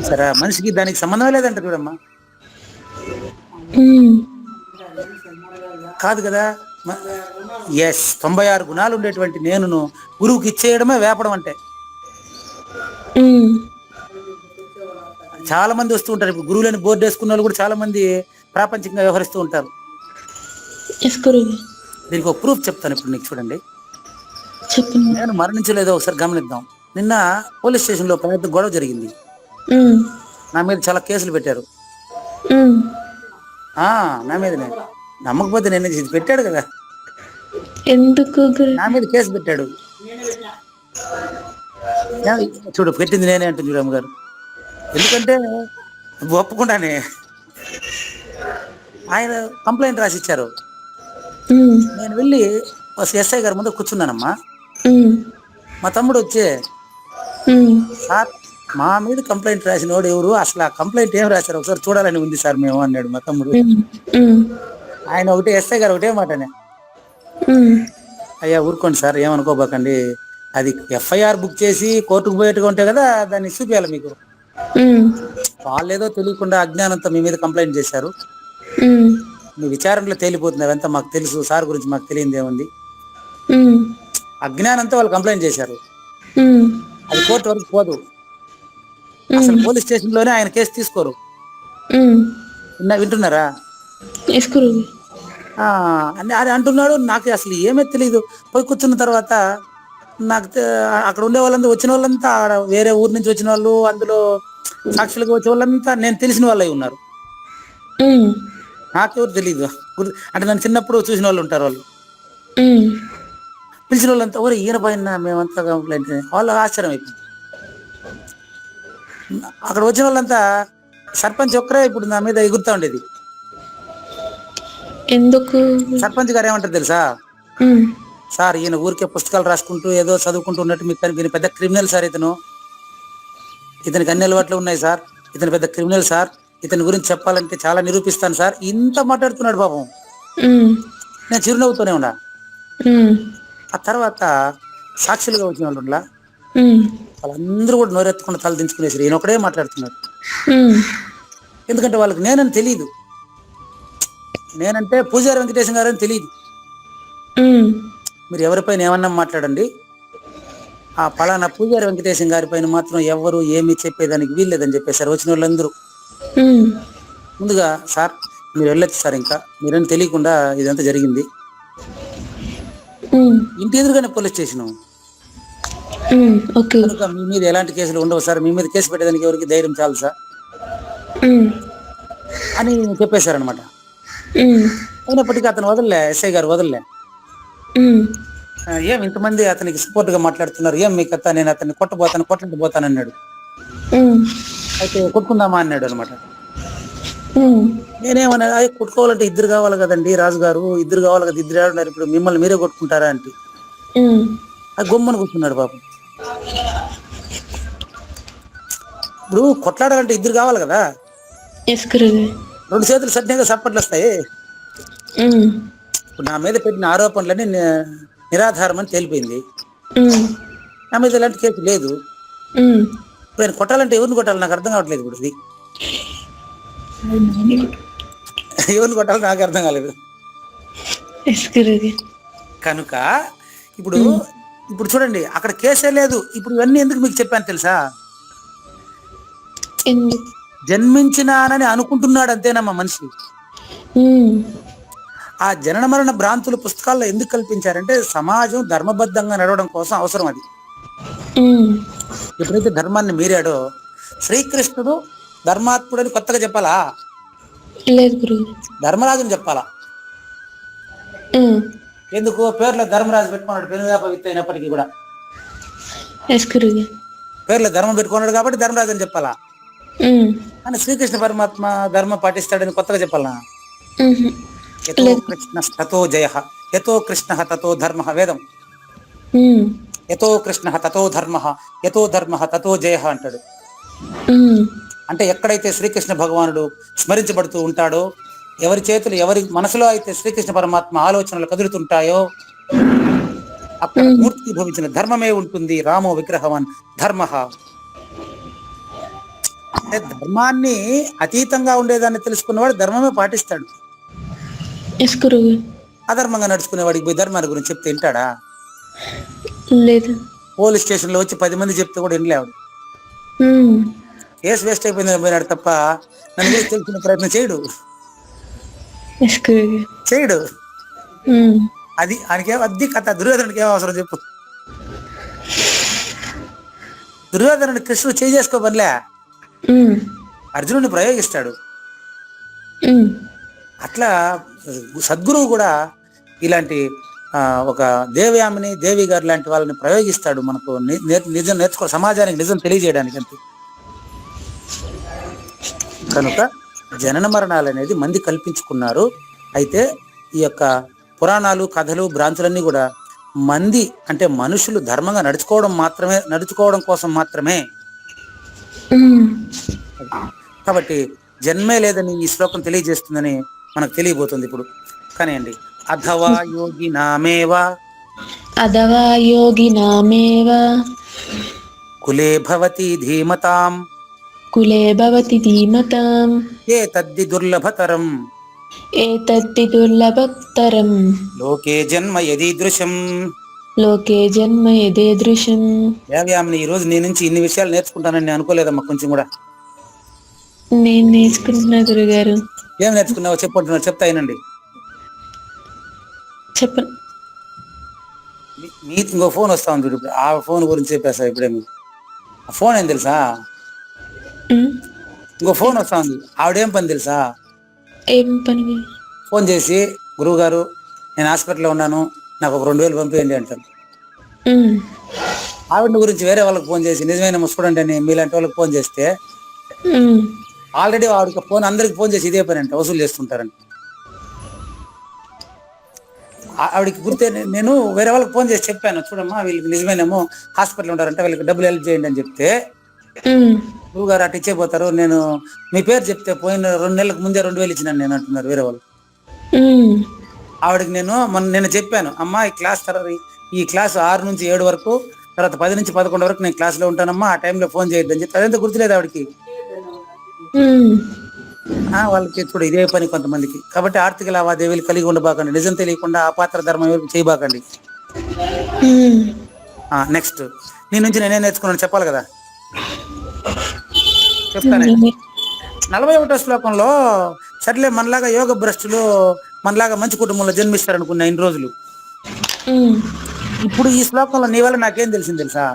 సరే, మనిషికి దానికి సంబంధమే లేదంట చూడమ్మా. కాదు కదా? 96 గుణాలు ఉండేటువంటి నేను గురువుకి ఇచ్చేయడమే వేపడం అంటే. చాలా మంది వస్తూ ఉంటారు. ఇప్పుడు గురువులని బోర్డు వేసుకున్న వాళ్ళు కూడా చాలా మంది ప్రాపంచికంగా వ్యవహరిస్తూ ఉంటారు. దీనికి ఒక ప్రూఫ్ చెప్తాను ఇప్పుడు నీకు, చూడండి. నేను మరణించలేదో ఒకసారి గమనిద్దాం. నిన్న పోలీస్ స్టేషన్ లో పెద్ద గొడవ జరిగింది. నా మీద చాలా కేసులు పెట్టారు. నా మీదనే, నమ్మకపోతే నేను ఇది పెట్టాడు కదా, ఎందుకు నా మీద కేసు పెట్టాడు. చూడు, పెట్టింది నేనే అంటుంది చూడు అమ్మగారు. ఎందుకంటే ఒప్పుకుంటానే, ఆయన కంప్లైంట్ రాసి ఇచ్చారు. నేను వెళ్ళి ఎస్ఐ గారి ముందు కూర్చున్నానమ్మా. మా తమ్ముడు వచ్చే, సార్ మా మీద కంప్లైంట్ రాసినోడు ఎవరు, అసలు ఆ కంప్లైంట్ ఏం రాశారు ఒకసారి చూడాలని ఉంది సార్ మేము అన్నాడు మా తమ్ముడు. ఆయన ఒకటే, ఎస్ఐ గారు ఒకటే మాటనే, అయ్యా ఊరుకోండి సార్, ఏమనుకోబాకండి. అది ఎఫ్ఐఆర్ బుక్ చేసి కోర్టుకు పోయేట్టుగా ఉంటే కదా దాన్ని చూపించాలి మీకు. వాళ్ళేదో తెలియకుండా అజ్ఞానంతో మీ మీద కంప్లైంట్ చేశారు. మీ విచారణలో తేలిపోతుంది అవంతా మాకు తెలుసు, సార్ గురించి మాకు తెలియదు ఏముంది. అజ్ఞానంతో వాళ్ళు కంప్లైంట్ చేశారు, అది కోర్టు వరకు పోదు. అసలు పోలీస్ స్టేషన్ లోనే ఆయన కేసు తీసుకోరు. వింటున్నారా? అది అంటున్నాడు. నాకు అసలు ఏమీ తెలియదు. పోయి కూర్చున్న తర్వాత నాకు అక్కడ ఉండే వాళ్ళంతా, వచ్చిన వాళ్ళంతా వేరే ఊరు నుంచి వచ్చిన వాళ్ళు, అందులో సాక్షులుగా వచ్చే వాళ్ళంతా నేను తెలిసిన వాళ్ళే ఉన్నారు. నాకెవరు తెలీదు. అంటే నన్ను చిన్నప్పుడు చూసిన వాళ్ళు ఉంటారు. వాళ్ళు పిలిచిన వాళ్ళంతా ఊరే ఈయన పైన మేమంతా కంప్లైంట్. వాళ్ళు ఆశ్చర్యం అయిపోయింది. అక్కడ వచ్చిన వాళ్ళంతా సర్పంచ్ ఒక్కరే ఇప్పుడు నా మీద ఎగురుతా ఉండేది. ఎందుకు? సర్పంచ్ గారు ఏమంటారు తెలుసా? సార్ ఈయన ఊరికే పుస్తకాలు రాసుకుంటూ ఏదో చదువుకుంటూ ఉన్నట్టు మీకు ఈయన పెద్ద క్రిమినల్ సార్, ఇతనికి అన్ని అలవాట్లు ఉన్నాయి సార్, ఇతను పెద్ద క్రిమినల్ సార్, ఇతని గురించి చెప్పాలంటే చాలా నిరూపిస్తాను సార్, ఇంత మాట్లాడుతున్నాడు పాపం. నేను చిరునవ్వుతూనే ఉన్నా. ఆ తర్వాత సాక్షులుగా వచ్చిన వాళ్ళు వాళ్ళందరూ కూడా నోరెత్తుకున్న తల దించుకునేసారు. ఈయన ఒకడే మాట్లాడుతున్నాడు. ఎందుకంటే వాళ్ళకి నేనని తెలియదు. నేనంటే పూజారి వెంకటేశం గారు అని తెలియదు. మీరు ఎవరిపైన ఏమన్నా మాట్లాడండి, ఆ పలానా పూజారి వెంకటేశం గారి పైన మాత్రం ఎవరు ఏమి చెప్పేదానికి వీల్లేదని చెప్పేశారు వచ్చిన వాళ్ళందరూ. ముందుగా సార్ మీరు వెళ్ళొచ్చు సార్, ఇంకా మీరేం తెలియకుండా ఇదంతా జరిగింది. ఇంటి ఎదురుగానే పోలీస్ స్టేషన్, కనుక మీ మీద ఎలాంటి కేసులు ఉండవు సార్, మీ మీద కేసు పెట్టేదానికి ఎవరికి ధైర్యం చాలు సార్ అని చెప్పేశారనమాట. అయినప్పటికీ అతను వదలలే, ఎస్ఐ గారు వదలలే. ఏం ఇంతమంది అతనికి సపోర్ట్ గా మాట్లాడుతున్నారు, ఏం మీకు అత్త, నేను అతన్ని కొట్టండి పోతాను అన్నాడు. అయితే కొట్టుకుందామా అన్నాడు అనమాట. నేనేమన్నా కొట్టుకోవాలంటే ఇద్దరు కావాలి కదండి రాజుగారు, ఇద్దరు కావాలి కదా, ఇద్దరు ఆడున్నారు, ఇప్పుడు మిమ్మల్ని మీరే కొట్టుకుంటారా అంటే అది గొమ్మని కూర్చున్నాడు పాపం. ఇప్పుడు కొట్లాడాలంటే ఇద్దరు కావాలి కదా, రెండు చేతులు సడ్డంగా సప్పట్లు వస్తాయి. ఇప్పుడు నా మీద పెట్టిన ఆరోపణలన్నీ నిరాధారం అని తేలిపోయింది. నా మీద ఎలాంటి కేసు లేదు. ఇప్పుడు ఆయన కొట్టాలంటే ఎవరిని కొట్టాలి నాకు అర్థం కావట్లేదు. ఇప్పుడు ఇది ఎవరిని కొట్టాలో నాకు అర్థం కాలేదు. కనుక ఇప్పుడు చూడండి, అక్కడ కేసే లేదు. ఇప్పుడు ఇవన్నీ ఎందుకు మీకు చెప్పాను తెలుసా? జన్మించినానని అనుకుంటున్నాడు అంతేనమ్మా మనిషి. ఆ జనన మరణ భ్రాంతులు పుస్తకాల్లో ఎందుకు కల్పించారంటే సమాజం ధర్మబద్ధంగా నడవడం కోసం అవసరం అది. ఎప్పుడైతే ధర్మాన్ని మీరాడో, శ్రీకృష్ణుడు ధర్మాత్ముడని కొత్తగా చెప్పాలా? ధర్మరాజుని చెప్పాలా? ఎందుకు పేర్లో ధర్మరాజు పెట్టుకున్నాడు, పెనుగాప విత్ అయినప్పటికీ కూడా పేర్లో ధర్మం పెట్టుకున్నాడు కాబట్టి ధర్మరాజు అని చెప్పాలా? అని శ్రీకృష్ణ పరమాత్మ ధర్మం పాటిస్తాడని కొత్తగా చెప్పాలా? యతో కృష్ణ తతో జయ, యతో కృష్ణ తతో ధర్మ. వేదం యతో కృష్ణ తతో ధర్మ, యతో ధర్మ తతో జయ అంటాడు. అంటే ఎక్కడైతే శ్రీకృష్ణ భగవానుడు స్మరించబడుతూ ఉంటాడో, ఎవరి చేతులు ఎవరి మనసులో అయితే శ్రీకృష్ణ పరమాత్మ ఆలోచనలు కదులుతుంటాయో అక్కడ మూర్తి భవించిన ధర్మమే ఉంటుంది. రామో విగ్రహవాన్ ధర్మ. అంటే ధర్మాన్ని అతీతంగా ఉండేదాన్ని తెలుసుకున్నవాడు ధర్మమే పాటిస్తాడు. అధర్మంగా నడుచుకునేవాడికి పోయి ధర్మాన్ని గురించి చెప్తే వింటాడా? లేదు. పోలీస్ స్టేషన్ లో వచ్చి 10 మంది చెప్తే కూడా వినలేవాడు. కేసు వేస్ట్ అయిపోయిందని పోయినాడు తప్ప నన్ను గురించి తెలుసుకునే ప్రయత్నం చేయడు. అది ఆయనకేం అద్దీ కథ. దుర్యోధనుడికి ఏం అవసరం చెప్పు? దుర్యోధనుడు కృష్ణుడు చేసుకోబనిలే, అర్జునుడిని ప్రయోగిస్తాడు. అట్లా సద్గురువు కూడా ఇలాంటి ఒక దేవయామిని, దేవి గారు లాంటి వాళ్ళని ప్రయోగిస్తాడు మనకు నిజం నేర్చుకో, సమాజానికి నిజం తెలియజేయడానికి అంతే. కనుక జనన మరణాలు అనేది మంది కల్పించుకున్నారు. అయితే ఈ యొక్క పురాణాలు, కథలు, భ్రాంతులన్నీ కూడా మంది అంటే మనుషులు ధర్మంగా నడుచుకోవడం కోసం మాత్రమే. కాబట్టి జన్మే లేదని ఈ శ్లోకం తెలియజేస్తుందని మనకు తెలియబోతుంది ఇప్పుడు. కానీ అండి, అథవా యోగి నామేవా అథవా యోగినామేవ కులే భవతి ధీమతాం కులే భవతి ధీమతాం ఏతద్ధి దుర్లభతరం ఏతద్ధి దుర్లభతరం లోకే జన్మ యదీదృశం. లోకే జన్మ యదీదృశం. యావ్యామిని, ఈ రోజు నీ నుంచి ఇన్ని విషయాలు నేర్చుకుంటానని నేను అనుకోలేదమ్మా కొంచెం కూడా. నేను నేర్చుకుంటున్నా గురుగారు. ఏం నేర్చుకున్నావో చెప్పంటున్నావు, చెప్తా వినండి. చెప్పండి. మీ ఇంకో ఫోన్ వస్తా ఉంది చూడు, ఆ ఫోన్ గురించి చెప్పేసా ఇప్పుడే. మీకు ఆ ఫోన్ ఏం తెలుసా? ఇంకో ఫోన్ వస్తా ఉంది, ఆవిడేం పని తెలుసా? ఏం పని? ఫోన్ చేసి, గురువు గారు నేను హాస్పిటల్లో ఉన్నాను, నాకు ఒక 2000 పంపించండి అంటాను. ఆవిడ గురించి వేరే వాళ్ళకి ఫోన్ చేసి, నిజమైన చూడండి అని మీలాంటి వాళ్ళకి ఫోన్ చేస్తే ఆల్రెడీ ఆవిడకి ఫోన్, అందరికి ఫోన్ చేసి ఇదే పని అంట, వసూలు చేస్తుంటారంట. ఆవిడకి గుర్తే, నేను వేరే వాళ్ళకి ఫోన్ చేసి చెప్పాను, చూడమ్మా వీళ్ళకి నిజమేనేమో హాస్పిటల్ ఉంటారంట, వీళ్ళకి డబ్బులు హెల్ప్ చేయండి అని చెప్తే, గురువు గారు అటు ఇచ్చేపోతారు, నేను మీ పేరు చెప్తే పోయిన 2 నెలలకు ముందే 2000 ఇచ్చినాను నేను అంటున్నారు వేరే వాళ్ళు. ఆవిడకి నేను చెప్పాను, అమ్మా ఈ క్లాస్ 6 నుంచి 7 వరకు, తర్వాత 10 నుంచి 11 వరకు నేను క్లాస్లో ఉంటానమ్మా, ఆ టైంలో ఫోన్ చేయొద్దని చెప్పి, అదంతా గుర్తులేదు ఆవిడకి. వాళ్ళకి చూడు ఇదే పని కొంతమందికి. కాబట్టి ఆర్థిక లావాదేవీలు కలిగి ఉండబాకండి, నిజం తెలియకుండా అపాత్ర ధర్మం చేయబాకండి. నెక్స్ట్, నీ నుంచి నేనే నేర్చుకున్నాను చెప్పాలి కదా, చెప్తానే. 41వ శ్లోకంలో, సర్లే మనలాగా యోగ భ్రష్టులు మనలాగా మంచి కుటుంబంలో జన్మిస్తారు అనుకున్నా ఇన్ని రోజులు. ఇప్పుడు ఈ శ్లోకంలో నీ వల్ల నాకేం తెలిసింది తెలుసా?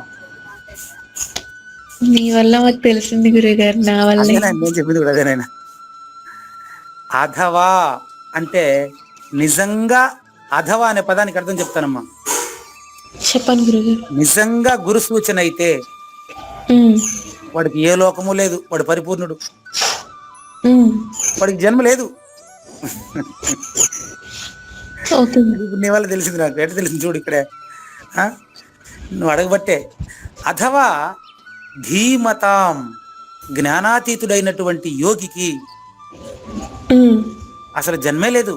నీ వల్ల మాకు తెలిసింది గురుగారు, నా వల్ల. నేను చెప్పింది కూడా అదేనైనా. అధవా అంటే నిజంగా, అధవా అనే పదానికి అర్థం చెప్తానమ్మా. చెప్పండి గురుగారు. నిజంగా గురు సూచన అయితే వాడికి ఏ లోకము లేదు, వాడు పరిపూర్ణుడు, వాడికి జన్మ లేదు. నీ వల్ల తెలిసింది నాకు, ఎట్లా తెలిసింది చూడు ఇక్కడే, నువ్వు అడగబట్టే. అథవా ధీమతాం, జ్ఞానాతీతుడైనటువంటి యోగికి అసలు జన్మే లేదు.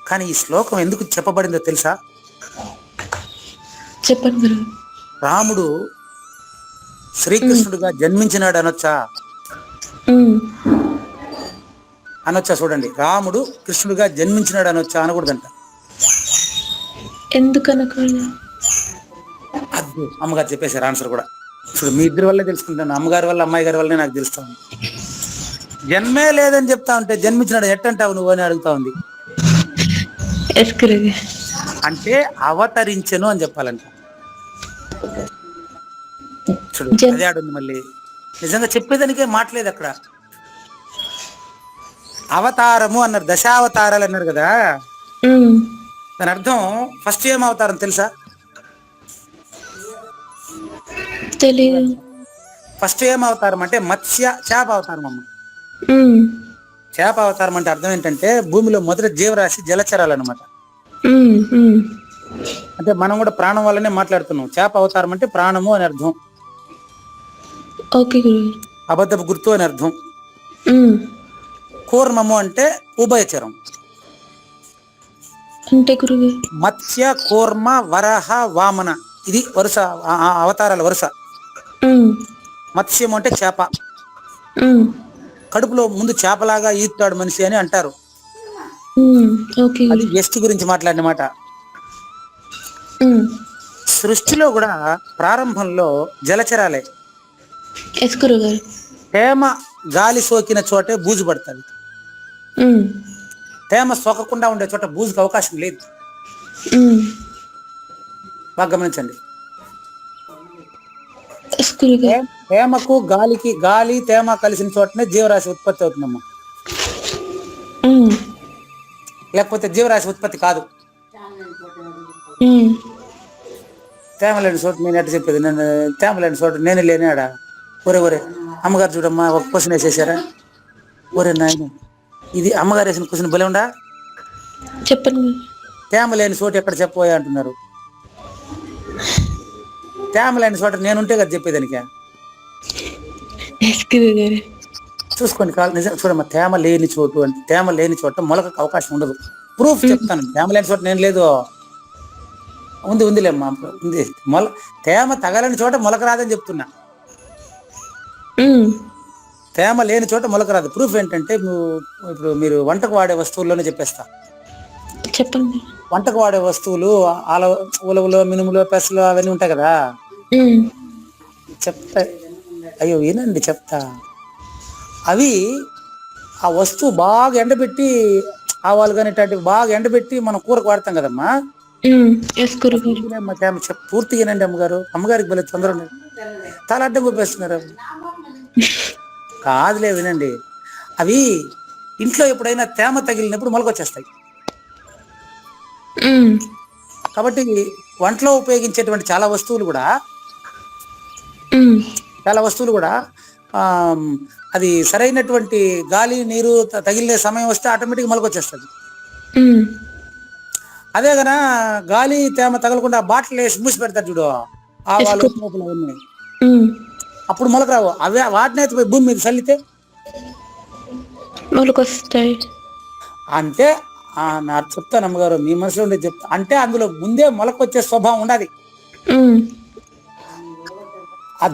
కానీ ఈ శ్లోకం ఎందుకు చెప్పబడిందో తెలుసా? చెప్పండి. రాముడు శ్రీకృష్ణుడుగా జన్మించినాడు అనొచ్చా? అనొచ్చా? చూడండి, రాముడు కృష్ణుడుగా జన్మించినాడు అనొచ్చా? అనకూడదంట. ఎందుకు అనకూడదు? అద్దు, అమ్మగారు చెప్పేశారు ఆన్సర్ కూడా. చూడు, మీ ఇద్దరి వల్లే తెలుసుకుంటాను, అమ్మగారి వల్ల అమ్మాయి గారి వల్లనే నాకు తెలుస్తాను. జన్మే లేదని చెప్తా ఉంటే జన్మించినాడు ఎట్టంటావు నువ్వు అని అడుగుతా ఉంది. అంటే అవతరించెను అని చెప్పాలంట. చూడు, అదే ఆడుంది మళ్ళీ. నిజంగా చెప్పేదానికే మాట్లేదు అక్కడ. అవతారము అన్నారు, దశావతారాలు అన్నారు కదా, దాని అర్థం ఫస్ట్ ఏం అవతారం తెలుసా? తెలియదు. ఫస్ట్ ఏం అవతారం అంటే మత్స్య, చేప అవతారం అమ్మ. చేప అవతారం అంటే అర్థం ఏంటంటే భూమిలో మొదటి జీవరాశి జలచరాలు అనమాట. అంటే మనం కూడా ప్రాణం వల్లనే మాట్లాడుతున్నాం. చేప అవతారం అంటే ప్రాణము అని అర్థం, అబద్ధపు గుర్తు అని అర్థం. కూర్మము అంటే ఉభయచరం. అంటే మత్స్య, కూర్మ, వరహ, వామన, ఇది వరుస అవతారాల వరుస. మత్స్యం అంటే చేప, కడుపులో ముందు చేపలాగా ఈదుతాడు మనిషి అని అంటారు. అది ఎస్ట్ గురించి మాట్లాడిన మాట. సృష్టిలో కూడా ప్రారంభంలో జలచరాలే. తేమ గాలి సోకిన చోటే బూజు పడుతుంది, తేమ సోకకుండా ఉండే చోట బూజుకి అవకాశం లేదు. బాగా గమనించండి. తేమకు గాలికి, గాలి తేమ కలిసిన చోటనే జీవరాశి ఉత్పత్తి అవుతుందమ్మా, లేకపోతే జీవరాశి ఉత్పత్తి కాదు. తేమ లేని చోట నేను ఎట్ట చెప్పేది? నేను తేమ లేని చోట నేను లేనాడా? ఒరే అమ్మగారు చూడమ్మా, ఒక క్వశ్చన్ వేసేసారా? ఒరే నాయన, ఇది అమ్మగారు వేసిన క్వశ్చన్ భలే ఉండా. చెప్పండి. తేమ లేని చోటు ఎక్కడ చెప్పబోయా అంటున్నారు. తేమ లేని చోట నేనుంటే కదా చెప్పేదానికి. చూసుకోండి కాదు, నిజం చూడమ్మా, తేమ లేని చోటు అంటే తేమ లేని చోట మొలకకు అవకాశం ఉండదు. ప్రూఫ్ చెప్తాను. తేమ లేని చోట నేను లేదు. ఉందిలేమ్మా, ఉంది. తేమ తగలని చోట మొలక రాదని చెప్తున్నా. తేమ లేని చోట మొలక రాదు. ప్రూఫ్ ఏంటంటే ఇప్పుడు మీరు వంటకు వాడే వస్తువుల్లోనే చెప్పేస్తా. చెప్పండి. వంటకు వాడే వస్తువులు ఉలవలు, మినుములు, పెసలు అవన్నీ ఉంటాయి కదా. చెప్తా, అయ్యో వినండి చెప్తా. అవి ఆ వస్తువు బాగా ఎండబెట్టి, ఆవాలు కానీ ఇట్లాంటివి బాగా ఎండబెట్టి మనం కూరకు వాడతాం కదమ్మా. పూర్తిగానండి అమ్మగారు. అమ్మగారికి భలే తొందర తల అడ్డం కూపేస్తున్నారు. కాదులే వినండి. అవి ఇంట్లో ఎప్పుడైనా తేమ తగిలినప్పుడు మొలకొచ్చేస్తాయి. కాబట్టి వంటలో ఉపయోగించేటువంటి చాలా వస్తువులు కూడా అది సరైనటువంటి గాలి నీరు తగిలే సమయం వస్తే ఆటోమేటిక్ మొలకొచ్చేస్తుంది. అదే గనా గాలి తేమ తగలకుండా బాటిల్ వేసి మూసి పెడతారు చూడు, ఆవాలు ఉన్నాయి, అప్పుడు మొలక రావు. అవే వాటిని అయితే భూమి మీద చల్లితే మొలకొస్తాయి. అంటే నాకు చెప్తాను అమ్మగారు, మీ మనసులో ఉండేది చెప్తా. అంటే అందులో ముందే మొలకొచ్చే స్వభావం ఉండాలి.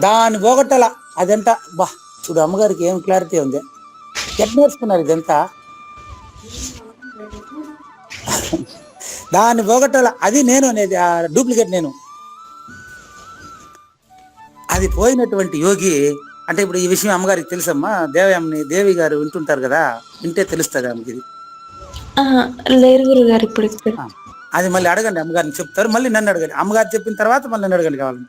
దాన్ని పోగొట్టాల. అదంతా బా చూడు అమ్మగారికి ఏం క్లారిటీ ఉంది. ఎట్ నేర్చుకున్నారు ఇదంతా. దాన్ని పోగొట్టాల. అది నేను అనేది డూప్లికేట్ నేను. అది పోయినటువంటి యోగి. అంటే ఇప్పుడు ఈ విషయం అమ్మగారికి తెలుసమ్మా. దేవి గారు వింటుంటారు కదా, వింటే తెలుస్తుంది ఆమెకి. ఇది లేరు గురుగారు ఇప్పుడు. అది మళ్ళీ అడగండి, అమ్మగారిని చెప్తారు. మళ్ళీ నన్ను అడగండి, అమ్మగారు చెప్పిన తర్వాత మళ్ళీ నన్ను అడగండి కావాలని.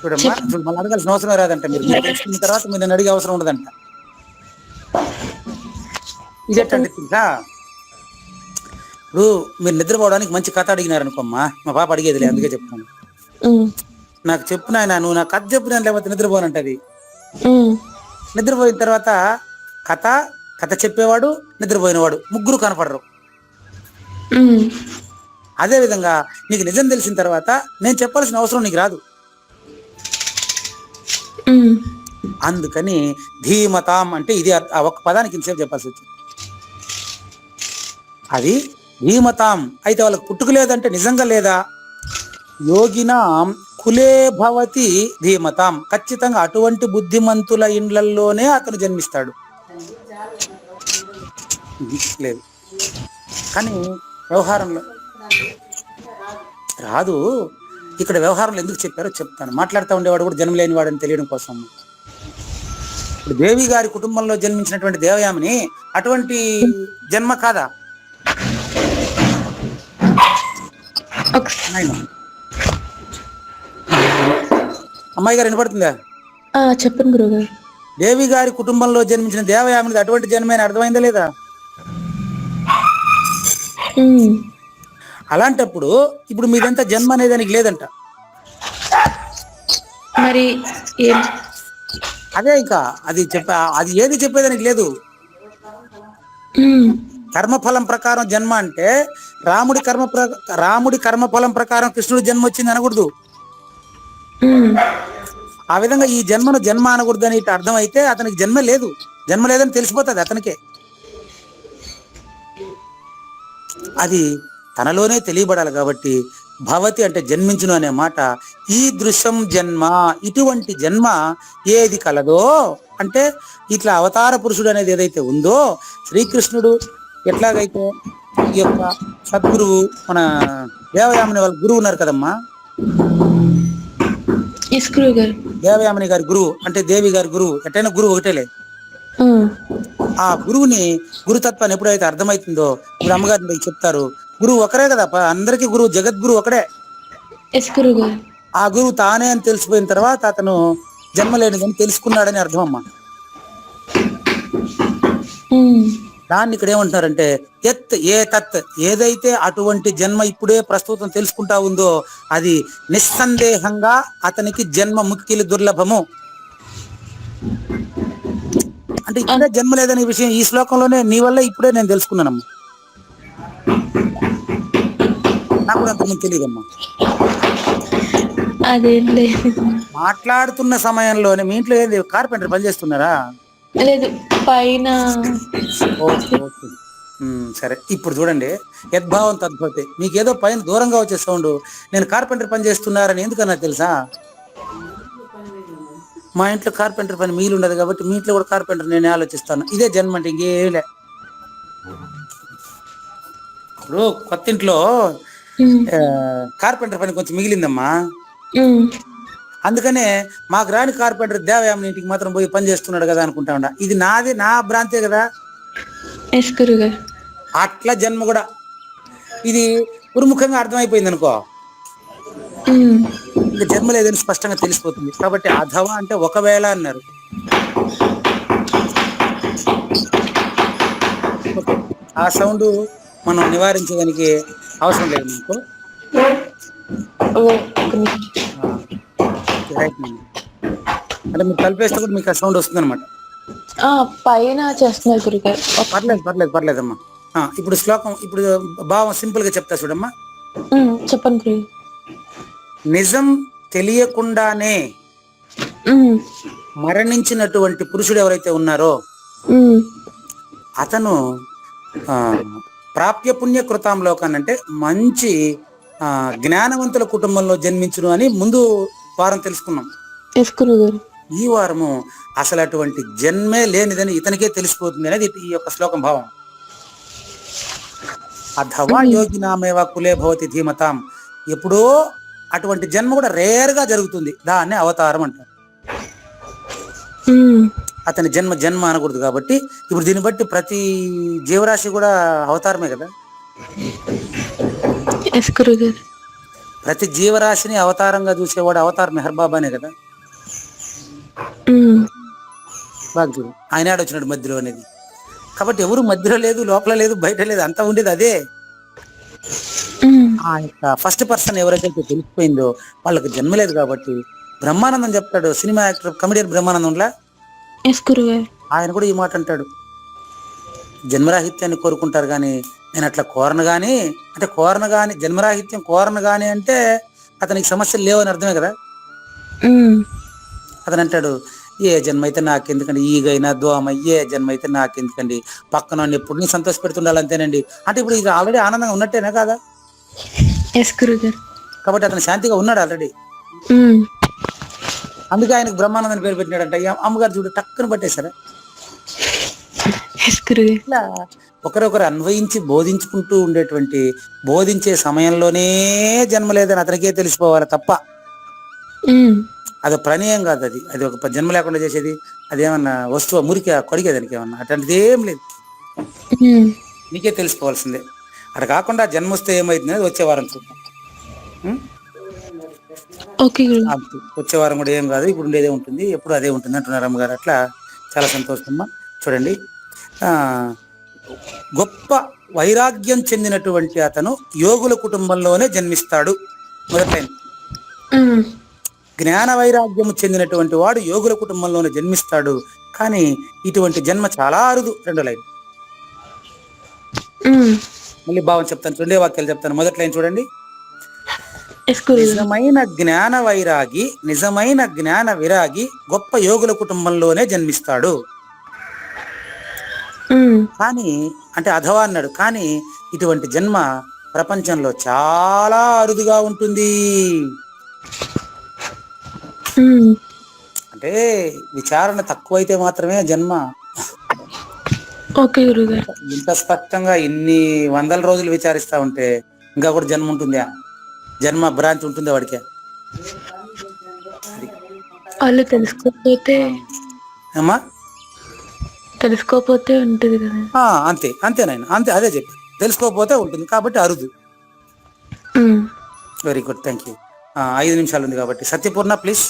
చూడమ్మా, మళ్ళీ అడగాల్సిన అవసరం రాదంట. మీరు తెలుసుకున్న తర్వాత మీరు నన్ను అడిగే అవసరం ఉండదంట. ఇదేంటంటే తెలుసా, ఇప్పుడు మీరు నిద్రపోవడానికి మంచి కథ అడిగినారు అనుకోమ్మా. మా పాప అడిగేదిలే, అందుకే చెప్తాను. నాకు చెప్పు నాయన, నువ్వు నాకు కథ చెప్పు, నేను లేకపోతే నిద్రపోనంటది. నిద్రపోయిన తర్వాత కథ చెప్పేవాడు, నిద్రపోయినవాడు ముగ్గురు కనపడరు. అదే విధంగా నీకు నిజం తెలిసిన తర్వాత నేను చెప్పాల్సిన అవసరం నీకు రాదు. అందుకని ధీమతాం అంటే ఇది ఒక్క పదానికి ఇంతసేపు చెప్పాల్సి వచ్చింది. అది ధీమతాం అయితే వాళ్ళకి పుట్టుక లేదంటే నిజంగా లేదా? యోగినాం కులే భవతి ధీమతాం. ఖచ్చితంగా అటువంటి బుద్ధిమంతుల ఇండ్లల్లోనే అతను జన్మిస్తాడు. లేదు కానీ వ్యవహారంలో రాదు. ఇక్కడ వ్యవహారంలో ఎందుకు చెప్పారో చెప్తాను. మాట్లాడుతూ ఉండేవాడు కూడా జన్మ లేని వాడని తెలియడం కోసం. ఇప్పుడు దేవి గారి కుటుంబంలో జన్మించినటువంటి దేవయామిని అటువంటి జన్మ కాదా? అమ్మాయి గారు వినపడుతుందా? చెప్పండి గురుగారు. దేవి గారి కుటుంబంలో జన్మించిన దేవయామిని అటువంటి జన్మైన అర్థమైందా లేదా? అలాంటప్పుడు ఇప్పుడు మీదంతా జన్మ అనేది దానికి లేదంట. మరి అదే ఇంకా అది ఏది చెప్పేదానికి లేదు. కర్మఫలం ప్రకారం జన్మ అంటే రాముడి కర్మఫలం ప్రకారం కృష్ణుడి జన్మ వచ్చింది అనకూడదు. ఆ విధంగా ఈ జన్మను జన్మ అనకూడదు అని ఇటు అర్థం అయితే అతనికి జన్మ లేదని తెలిసిపోతుంది అతనికే. అది తనలోనే తెలియబడాలి. కాబట్టి భవతి అంటే జన్మించును అనే మాట. ఈ దృశ్యం జన్మ, ఇటువంటి జన్మ ఏది కలదో అంటే ఇట్లా అవతార పురుషుడు అనేది ఏదైతే ఉందో, శ్రీకృష్ణుడు ఎట్లాగైతే ఈ యొక్క సద్గురువు మన దేవయామిని వాళ్ళ గురువు ఉన్నారు కదమ్మా, దేవయామిని గారి గురువు అంటే దేవి గారి గురువు, ఎట్టైనా గురువు ఒకటేలే. ఆ గురువుని గురుతత్వాన్ని ఎప్పుడైతే అర్థమవుతుందో, ఇప్పుడు అమ్మగారిని చెప్తారు గురువు ఒకరే కదా, అందరికీ గురువు జగద్గురు ఒకడే. ఆ గురువు తానే అని తెలిసిపోయిన తర్వాత అతను జన్మ లేనిదని తెలుసుకున్నాడని అర్థం అమ్మా. దాన్ని ఇక్కడ ఏమంటున్నారంటే ఏదైతే అటువంటి జన్మ ఇప్పుడే ప్రస్తుతం తెలుసుకుంటా ఉందో అది నిస్సందేహంగా అతనికి జన్మ ముక్కిలి దుర్లభము. అంటే ఇప్పుడే జన్మ లేదనే విషయం ఈ శ్లోకంలోనే నీ వల్ల ఇప్పుడే నేను తెలుసుకున్నానమ్మా. నాకు కూడా అంతకుముందు తెలియదమ్మా. మాట్లాడుతున్న సమయంలోనే మీ ఇంట్లో ఏంది కార్పెంటర్ పని చేస్తున్నారా? లేదు, పైన సరే, ఇప్పుడు చూడండి, యద్భావం తద్భవతే. మీకు ఏదో పైన దూరంగా వచ్చే సౌండ్, నేను కార్పెంటర్ పని చేస్తున్నారని ఎందుకన్నా తెలుసా? మా ఇంట్లో కార్పెంటర్ పని మీలు ఉండదు కాబట్టి మీ ఇంట్లో కూడా కార్పెంటర్ నేను ఆలోచిస్తాను. ఇదే జన్మ అంటే, ఇంకేలే. ఇప్పుడు కొత్త ఇంట్లో కార్పెంటర్ పని కొంచెం మిగిలిందమ్మా, అందుకనే మాకు రాని కార్పెంటర్ దేవయామని ఇంటికి మాత్రం పోయి పని చేస్తున్నాడు కదా అనుకుంటా ఉండ. ఇది నాది, నా భ్రాంతే కదా. అట్లా జన్మ కూడా ఇది గురుముఖంగా అర్థమైపోయింది అనుకో, ఇంకా జన్మ లేదని స్పష్టంగా తెలిసిపోతుంది. కాబట్టి అధవ అంటే ఒకవేళ అన్నారు. ఆ సౌండ్ మనం నివారించడానికి అవసరం లేదు మీకు. అంటే మీరు కలిపేస్తే కూడా మీకు ఆ సౌండ్ వస్తుంది అనమాట. పైన చేస్తున్నారు గురుగారు. పర్లేదమ్మా. ఇప్పుడు శ్లోకం, ఇప్పుడు భావం సింపుల్ గా చెప్తా చూడమ్మా. చెప్పండి గురు. నిజం తెలియకుండానే మరణించినటువంటి పురుషుడు ఎవరైతే ఉన్నారో అతను ప్రాప్య పుణ్య కృతాం లోకాన్ని, అంటే మంచి జ్ఞానవంతుల కుటుంబంలో జన్మించును అని ముందు వారం తెలుసుకున్నాం. ఈ వారము అసలు అటువంటి జన్మే లేనిదని ఇతనికే తెలిసిపోతుంది అనేది ఈ యొక్క శ్లోకం భావం. అథవా యోగినామేవ కులే భవతి ధీమతాం. ఎప్పుడో అటువంటి జన్మ కూడా రేర్ గా జరుగుతుంది, దాన్నే అవతారం అంటారు. అతని జన్మ అనకూడదు కాబట్టి ఇప్పుడు దీన్ని బట్టి ప్రతి జీవరాశి కూడా అవతారమే కదా. ప్రతి జీవరాశిని అవతారంగా చూసేవాడు అవతార్ మెహర్ బాబానే కదా. బాగా చూడు, ఆయన వచ్చినాడు మధ్యలో అనేది. కాబట్టి ఎవరు మధ్యలో లేదు, లోపల లేదు, బయట లేదు, అంతా ఉండేది అదే. ఆ యొక్క ఫస్ట్ పర్సన్ ఎవరైతే తెలిసిపోయిందో వాళ్ళకి జన్మ లేదు. కాబట్టి బ్రహ్మానందం చెప్తాడు, సినిమా యాక్టర్ కమెడియన్ బ్రహ్మానందంలా, ఆయన కూడా ఈ మాట అంటాడు, జన్మరాహిత్యాన్ని కోరుకుంటారు కానీ నేను అట్లా కోరను గాని, అంటే కోరను గాని, జన్మరాహిత్యం కోరను గాని అంటే అతనికి సమస్యలు లేవని అర్థమే కదా. అతను అంటాడు, ఏ జన్మ అయితే నాకెందుకండి, ఈగైనా దోమ ఏ జన్మ అయితే నాకెందుకండి, పక్కన ఎప్పుడు నీ సంతోష పెడుతుండాలి అంతేనండి. అంటే ఇప్పుడు ఇది ఆల్రెడీ ఆనందంగా ఉన్నట్టేనా కాదా? కాబట్టి అతను శాంతిగా ఉన్నాడు ఆల్రెడీ. అందుకే ఆయనకు బ్రహ్మానందని పేరు పెట్టినాడంట. అమ్మగారు చూడు టక్కును పట్టేశారా. ఇట్లా ఒకరొకరు అన్వయించి బోధించుకుంటూ ఉండేటువంటి, బోధించే సమయంలోనే జన్మ లేదని అతనికే తెలిసిపోవాలి తప్ప అది ప్రణయం కాదు. అది ఒక జన్మ లేకుండా చేసేది అదేమన్నా వస్తువు, మురికి కొడిగే దానికి ఏమన్నా అట్లాంటిది ఏం లేదు. నీకే తెలుసుకోవాల్సిందే. అక్కడ కాకుండా జన్మ వస్తే ఏమైతుంది అది వచ్చే వారం చూద్దాం. వచ్చే వారం కూడా ఏం కాదు, ఇప్పుడు ఉండేదే ఉంటుంది, ఎప్పుడు అదే ఉంటుంది అంటున్నారు అమ్మగారు. అట్లా చాలా సంతోషమ్మా. చూడండి, గొప్ప వైరాగ్యం చెందినటువంటి అతను యోగుల కుటుంబంలోనే జన్మిస్తాడు. మొదటి లైన్. జ్ఞాన వైరాగ్యము చెందినటువంటి వాడు యోగుల కుటుంబంలోనే జన్మిస్తాడు, కానీ ఇటువంటి జన్మ చాలా అరుదు. రెండో లైన్. మళ్ళీ భావం చెప్తాను, రెండే వాక్యాలు చెప్తాను. మొదటి లైన్ చూడండి, నిజమైన జ్ఞాన విరాగి గొప్ప యోగుల కుటుంబంలోనే జన్మిస్తాడు. కానీ అంటే అధవా అన్నాడు, కానీ ఇటువంటి జన్మ ప్రపంచంలో చాలా అరుదుగా ఉంటుంది. అంటే విచారణ తక్కువైతే మాత్రమే జన్మ. ఇంత స్పష్టంగా ఇన్ని వందల రోజులు విచారిస్తా ఉంటే ఇంకా కూడా జన్మ ఉంటుందా? జన్మ భ్రాంతి ఉంటుందా వాడికి? వాళ్ళు తెలుసుకోకపోతే అమ్మా తెలుసుకోకపోతే ఉంటుంది కదా. అంతేనాయన, అదే చెప్పి తెలుసుకోకపోతే ఉంటుంది కాబట్టి అరుదు. Very good, thank you. 5 నిమిషాలు ఉంది కాబట్టి సత్యపూర్ణ please.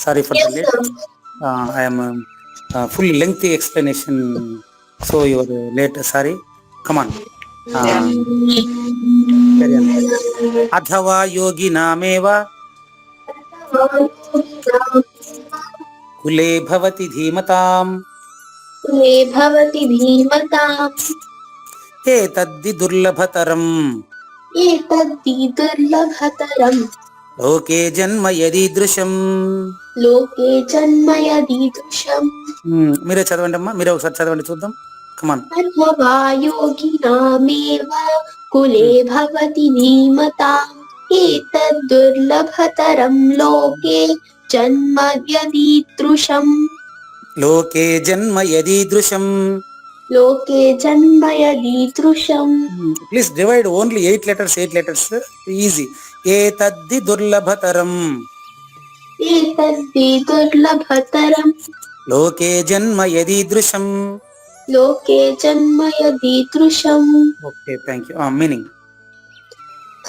Sorry for the late. I am full lengthy explanation, so you are late. Sorry. Come on. Adhava yogi nameva kule bhavati dhimatam etaddi durlabhataram లోకే జన్మ యదీదృశం. లోకే జన్మ యదీదృశం మీరే చదవండి అమ్మా, మీరే ఒకసారి చదవండి చూద్దాం. కమాన్. అథవా యోగినామేవ కులే భవతి ధీమతాం ఏతద్దుర్లభతరం లోకే జన్మ యదీదృశం. లోకే జన్మ యదీదృశం. లోకే జన్మ యదీదృశం. Please divide only 8 letters, 8 letters, easy. ఏతద్ధి దుర్లభతరం. ఏతద్ధి దుర్లభతరం. లోకే జన్మ యదీదృశం. లోకే జన్మ యదీదృశం. Okay, thank you. మీనింగ్.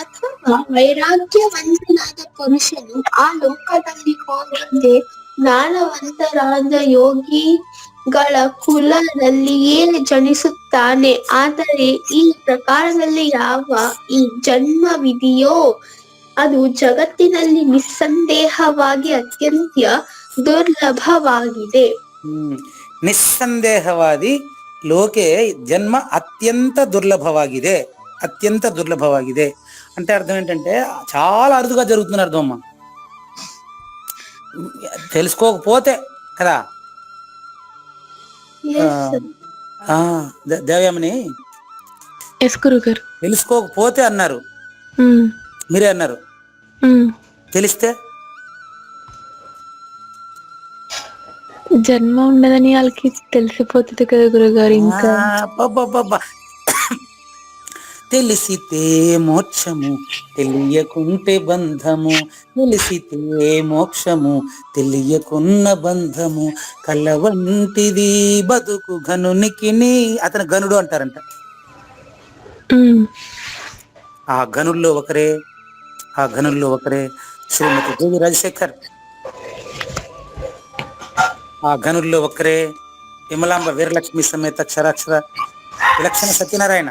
ಅಥವಾ ವೈರಾಗ್ಯವಂತನಾದ ಪುರುಷನು ಆ ಲೋಕದಲ್ಲಿ ಹೋಗದೆ ಜ್ಞಾನವಂತರಾದ ಯೋಗಿಗಳ ಕುಲದಲ್ಲಿಯೇ ಜನಿಸುತ್ತಾನೆ. ಆದರೆ ಈ ಪ್ರಕಾರದಲ್ಲಿ ಯಾವ ಈ ಜನ್ಮವಿದೆಯೋ ಅದು ಜಗತ್ತಿನಲ್ಲಿ ನಿಸ್ಸಂದೇಹವಾಗಿ ಅತ್ಯಂತ ದುರ್ಲಭವಾಗಿದೆ. నిస్సందేహవాది లోకే జన్మ అత్యంత దుర్లభవాಗಿದೆ. అత్యంత దుర్లభవాಗಿದೆ అంటే అర్థం ఏంటంటే చాలా అరుదుగా జరుగుతుందని అర్థం అమ్మా. తెలుసుకోకపోతే కదా. దేవయామని ఎస్ గురుగారు. తెలుసుకోకపోతే అన్నారు, మీరే అన్నారు. తెలిస్తే జన్మ ఉండదని వాళ్ళకి తెలిసిపోతుంది కదా గురుగారు. ఇంకా తెలిసితే మోక్షము తెలియకుంటే బంధము. తెలిసితే మోక్షము తెలియకున్న బంధము. కళ్ళ వంటిది బతుకు ఘనునికి. అతను గనుడు అంటారంట. ఆ గనుల్లో ఒకరే శ్రీమతి దేవి రాజశేఖర్. ఆ గనుల్లో ఒకరే విమలాంబ వీరలక్ష్మి సమేత అక్షరాక్షర విలక్షణ సత్యనారాయణ.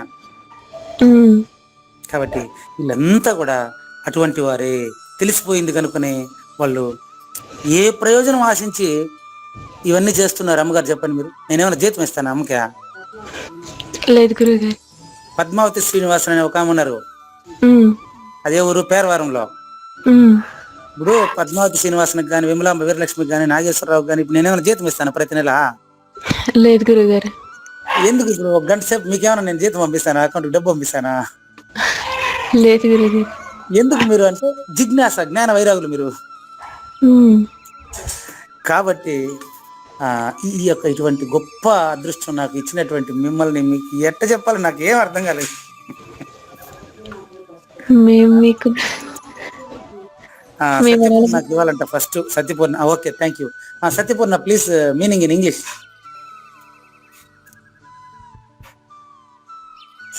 కాబట్టి వీళ్ళంతా కూడా అటువంటి వారే. తెలిసిపోయింది కనుకనే వాళ్ళు ఏ ప్రయోజనం ఆశించి ఇవన్నీ చేస్తున్నారు. అమ్మగారు చెప్పండి మీరు. నేనేమైనా జీతం ఇస్తాను అమ్మకా? లేదు గురుగారు. పద్మావతి శ్రీనివాసన్ అనే ఒక ఆమె ఉన్నారు. అదే ఊరు పేరవారంలో. ఇప్పుడు పద్మావతి శ్రీనివాసన్ కానీ విమలాంబ వీరలక్ష్మికి కానీ నాగేశ్వరరావు కానీ ఇప్పుడు నేనేమైనా జీతం ఇస్తాను ప్రతి నెల? లేదు గురుగారు. ఎందుకు? ఇప్పుడు 1 గంట సేపు మీకేమైనా నేను జీతం పంపిస్తానా? అకౌంట్ డబ్బు పంపిస్తానా? లేదు గురుగారు. ఎందుకు? మీరు అంటే జిజ్ఞాస, జ్ఞాన వైరాగులు మీరు. కాబట్టి ఈ యొక్క ఇటువంటి గొప్ప అదృష్టం నాకు ఇచ్చినటువంటి మిమ్మల్ని మీకు ఎట్ట చెప్పాలి నాకు ఏం అర్థం కాలేదు. మేము మీకు నాకు ఇవ్వాలంట first Satyapurna. Okay, thank you. Satyapurna please meaning in English.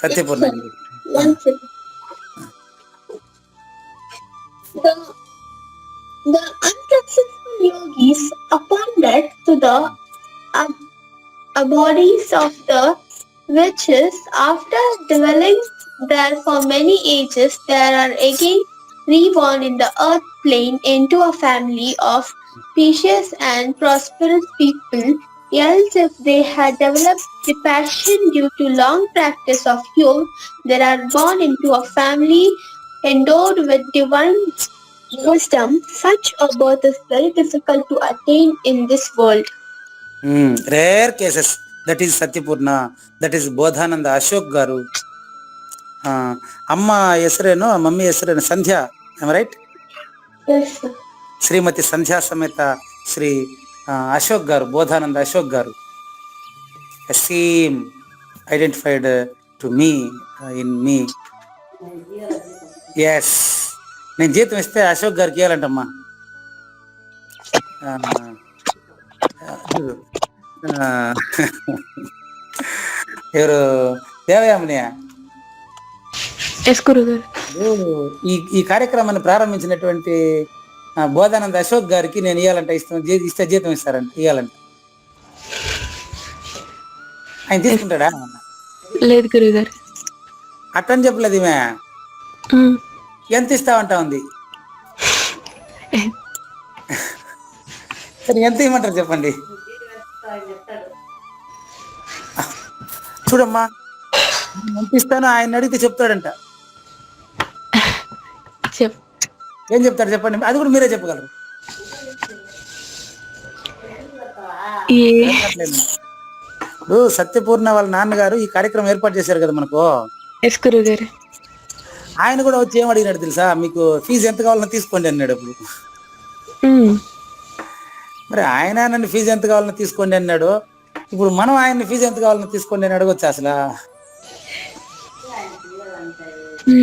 Satyapurna. The unsuccessful yogis upon death to the bodies of the witches, after dwelling there for many ages, there are again reborn in the earth plane into a family of peaceous and prosperous people. Else, if they had developed the passion due to long practice of yoga, they are born into a family endowed with divine wisdom. Such a birth is very difficult to attain in this world. Rare cases. That is Satyapurna. That is Bodhananda Ashok garu. Amma ಹೆಸರೇನು, mummy ಹೆಸರೇನು? ಸಂಧ್ಯಾ. Am I right? Yes, sir. శ్రీమతి సంధ్యా సమేత శ్రీ అశోక్ గారు, బోధానంద అశోక్ గారు. Same identified to me in me. Yes, నేను జీతం ఇస్తే అశోక్ గారికి ఇవ్వాలంటమ్మా. ఎవరు? దేవయామినియా? ఈ కార్యక్రమాన్ని ప్రారంభించినటువంటి బోధానంద అశోక్ గారికి నేను ఇవ్వాలంట. ఇస్తే జీతం ఇస్తారంట, ఇవ్వాలంట. ఆయన తీసుకుంటాడా? లేదు గురుగారు. అట్టని చెప్పలేదు ఈమె. ఎంత ఇస్తావంటా ఉంది. సరే, ఎంత ఇవ్వమంటారు చెప్పండి. చూడమ్మా, ఎంత ఇస్తానో ఆయన అడిగితే చెప్తాడంట. ఏం చెప్తారు చెప్పండి, అది కూడా మీరే చెప్పగలరు. ఇప్పుడు సత్యపూర్ణ వాళ్ళ నాన్నగారు ఈ కార్యక్రమం ఏర్పాటు చేశారు కదా మనకు. ఎస్ గురువు గారు. ఆయన కూడా వచ్చి ఏం అడిగినాడు తెలుసా, మీకు ఫీజు ఎంత కావాలన్నా తీసుకోండి అన్నాడు. అప్పుడు మరి ఆయన నన్ను ఫీజు ఎంత కావాలన్నా తీసుకోండి అన్నాడు, ఇప్పుడు మనం ఆయన ఫీజు ఎంత కావాలన్నా తీసుకోండి అని అడగొచ్చు అసలు?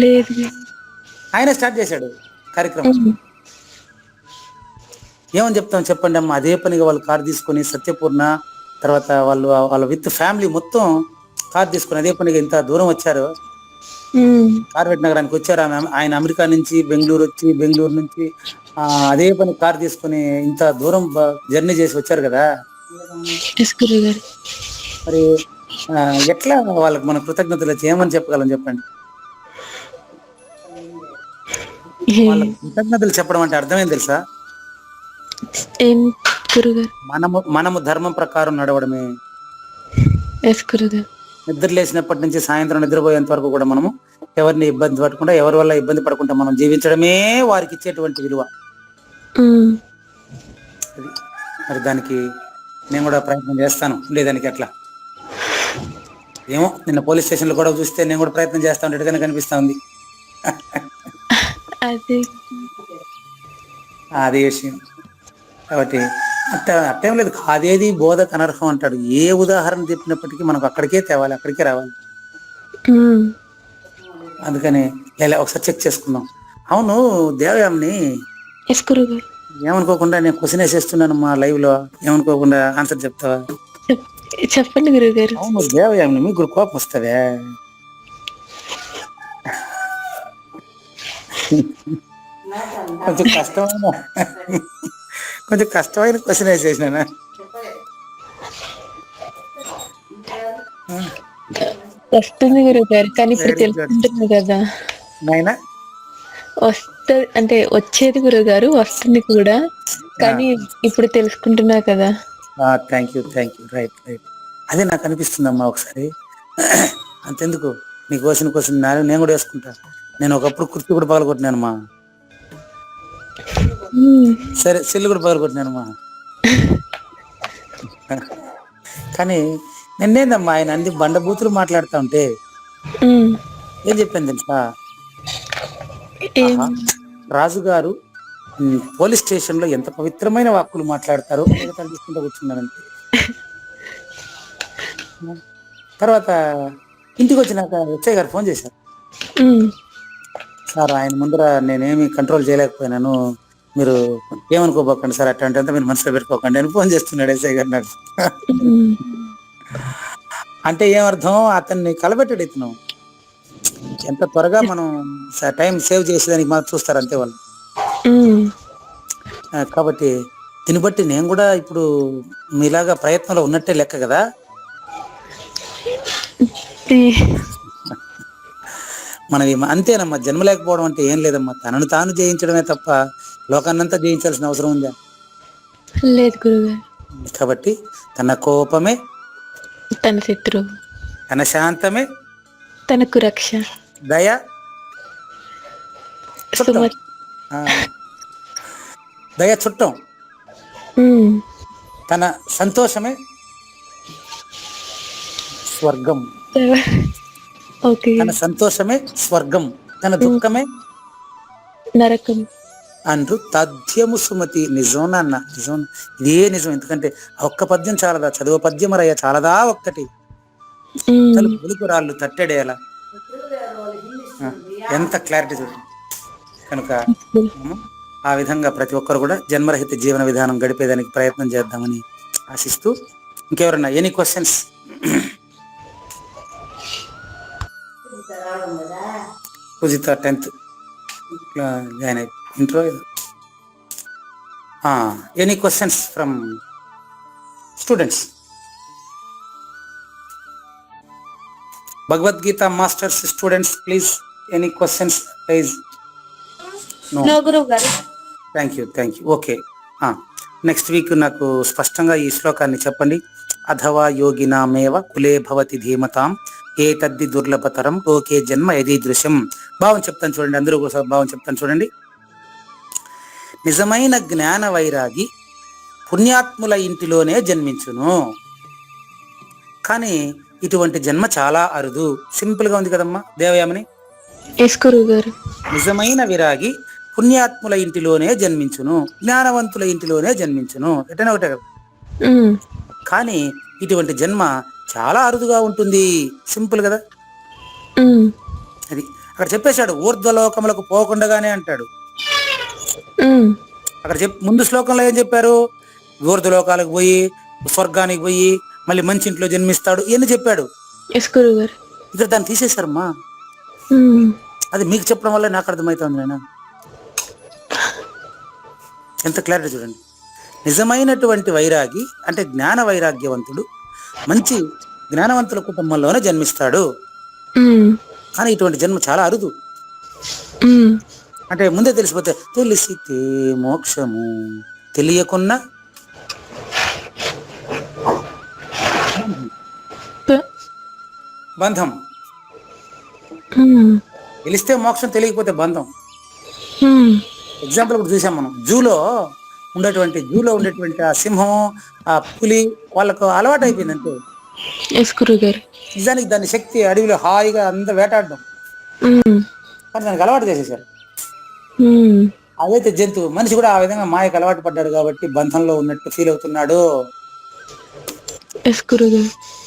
లేదు, ఆయన స్టార్ట్ చేశాడు కార్యక్రమం. ఏమని చెప్తాం చెప్పండి అమ్మ. అదే పనిగా వాళ్ళు కారు తీసుకొని సత్యపూర్ణ తర్వాత వాళ్ళ విత్ ఫ్యామిలీ మొత్తం కారు తీసుకొని అదే పనిగా ఇంత దూరం వచ్చారు. కార్వేట్ నగరానికి వచ్చారు. ఆయన అమెరికా నుంచి బెంగళూరు వచ్చి, బెంగళూరు నుంచి అదే పని కారు తీసుకొని ఇంత దూరం జర్నీ చేసి వచ్చారు కదా. మరి ఎట్లా వాళ్ళకి మన కృతజ్ఞతలు వచ్చి ఏమని చెప్పగలం చెప్పండి? వాళ్ళకి కృతజ్ఞతలు చెప్పడం అంటే అర్థమేం తెలుసా? మనము ధర్మం ప్రకారం నడవడమే. నిద్ర లేచినప్పటి నుంచి సాయంత్రం నిద్రపోయేంత వరకు కూడా మనము ఎవరిని ఇబ్బంది పడకుండా, ఎవరి వల్ల ఇబ్బంది పడకుండా మనం జీవించడమే వారికి ఇచ్చేటువంటి విలువ. మరి దానికి నేను కూడా ప్రయత్నం చేస్తాను ఉండేదానికి. ఎట్లా ఏమో నిన్న పోలీస్ స్టేషన్ లో కూడా చూస్తే నేను కూడా ప్రయత్నం చేస్తా ఉండేట్టుగానే కనిపిస్తా ఉంది. అదే విషయం కాబట్టి అట్టేం లేదు. కాదేది బోధకు అనర్హం అంటాడు. ఏ ఉదాహరణ చెప్పినప్పటికీ మనకు అక్కడికే తేవాలి, అక్కడికే రావాలి. అందుకని ఒకసారి చెక్ చేసుకుందాం. అవును దేవయామ్ని, ఏమనుకోకుండా నేను క్వశ్చన్ వేసేస్తున్నాను మా లైవ్ లో, ఏమనుకోకుండా ఆన్సర్ చెప్తావా? చెప్పండి గురువు గారు. అవును దేవయామ్ని, మీకు కోపం వస్తుందే? కొంచెం కష్టమైన క్వశ్చన్ వేసేసినా. వస్తుంది గురువు గారు, కానీ ఇప్పుడు తెలుసుకుంటున్నా కదా నాయనా. వస్తుంది అంటే వచ్చేది గురువు గారు, వస్తుంది కూడా, కానీ ఇప్పుడు తెలుసుకుంటున్నా కదా. Thank you right. అదే నాకు అనిపిస్తుందమ్మా ఒకసారి. అంతెందుకు, నీకు క్వశ్చన్ నేను కూడా వేసుకుంటా. నేను ఒకప్పుడు కుర్తి కూడా పగలగొట్టినానమ్మా. సరే సెల్లు కూడా పగలగొట్టినానమ్మా. కానీ నిన్నేందమ్మా ఆయన అన్ని బండబూతులు మాట్లాడుతా ఉంటే ఏం చెప్పాను తెలుసా? రాజుగారు పోలీస్ స్టేషన్ లో ఎంత పవిత్రమైన వాక్కులు మాట్లాడతారో తలపిస్తుంటే కూర్చున్నానంటే. తర్వాత ఇంటికి వచ్చినాక ఎస్ఐ గారు ఫోన్ చేశారు. సార్ ఆయన ముందర నేనేమి కంట్రోల్ చేయలేకపోయినాను, మీరు ఏమనుకోబోకండి సార్, అట్లాంటి మీరు మనసులో పెట్టుకోకండి అని ఫోన్ చేస్తున్నాడు ఎస్ఐ గారు నాకు. అంటే ఏమర్థం, అతన్ని కలబెట్టాడు ఇతను. ఎంత త్వరగా మనం టైం సేవ్ చేసేదానికి మనం చూస్తారు అంతే వాళ్ళు. కాబట్టి దీన్ని బట్టి నేను కూడా ఇప్పుడు మీలాగా ప్రయత్నంలో ఉన్నట్టే లెక్క కదా. మనకి అంతేనమ్మా, జన్మ లేకపోవడం అంటే ఏం లేదమ్మా, తనను తాను జయించడమే తప్ప లోకాన్నంతా జయించాల్సిన అవసరం ఉందా? లేదు గురుగారు. కాబట్టి తన కోపమే తన శత్రువు, తన శాంతమే తనకు రక్ష, దయ చుట్టం. దయ చుట్టం, తన సంతోషమే స్వర్గం. తన సంతోషమే స్వర్గం, తన దుఃఖమే నరకం అంటూ తథ్యము సుమతి. నిజం నాన్న, నిజం, ఇదే నిజం. ఎందుకంటే ఒక్క పద్యం చాలదా? చదువు పద్యం రయ్య చాలదా? ఒక్కటి తలుపు రాళ్ళు తట్టడేలా, ఎంత క్లారిటీ చూడండి. కనుక ఆ విధంగా ప్రతి ఒక్కరు కూడా జన్మరహిత జీవన విధానం గడిపేదానికి ప్రయత్నం చేద్దామని ఆశిస్తూ, ఇంకెవరన్నా any questions? Pujitha 10th join అయి intro. Any questions from students? Bhagavad Gita masters students please, any questions please? No గురువు గారు. Thank you. Okay, next week నాకు స్పష్టంగా ఈ శ్లోకాన్ని చెప్పండి. అథవా యోగినామేవ కులే భవతి ధీమతాం ఏతద్ది దుర్లభతరం లోకే జన్మ యదీదృశం. భావం చెప్తాను చూడండి, అందరూ ఒకసారి భావం చెప్తాను చూడండి. నిజమైన జ్ఞాన వైరాగి పుణ్యాత్ముల ఇంటిలోనే జన్మించును. కానీ ఇటువంటి జన్మ చాలా అరుదు. సింపుల్ గా ఉంది కదమ్మా దేవయామని. ఎస్ గురువు గారు. నిజమైన విరాగి పుణ్యాత్ముల ఇంటిలోనే జన్మించును, జ్ఞానవంతుల ఇంటిలోనే జన్మించును. ఎటైనా ఒకటే కదా. కానీ ఇటువంటి జన్మ చాలా అరుదుగా ఉంటుంది. సింపుల్ కదా. అది అక్కడ చెప్పేశాడు, ఊర్ధ్వలోకములకు పోకుండానే అంటాడు. అక్కడ ముందు శ్లోకంలో ఏం చెప్పారు? ఊర్ధ్వలోకాలకు పోయి స్వర్గానికి పోయి మళ్ళీ మంచి ఇంట్లో జన్మిస్తాడు ఇవన్నీ చెప్పాడు. ఇక్కడ దాన్ని తీసేశారమ్మా. అది మీకు చెప్పడం వల్ల నాకు అర్థమవుతుంది. నేను ఎంత క్లారిటీ చూడండి. నిజమైనటువంటి వైరాగి అంటే జ్ఞాన వైరాగ్యవంతుడు మంచి జ్ఞానవంతుల కుటుంబంలోనే జన్మిస్తాడు. కానీ ఇటువంటి జన్మ చాలా అరుదు. అంటే ముందే తెలిసిపోతే తెలిసితే మోక్షము, తెలియకున్నా బంధం. తెలిస్తే మోక్షం, తెలియకపోతే బంధం. ఎగ్జాంపుల్ ఇప్పుడు చూసాం మనం. జూలో ఉండేటువంటి ఆ సింహం, ఆ పులి వాళ్ళకు అలవాటు అయిపోయింది అంతే. నిజానికి దాని శక్తి అడవిలో హాయిగా అంతా వేటాడడం, కానీ దానికి అలవాటు చేసేసారు. అదైతే జంతువు. మనిషి కూడా ఆ విధంగా మాయకు అలవాటు పడ్డాడు కాబట్టి బంధంలో ఉన్నట్టు ఫీల్ అవుతున్నాడు.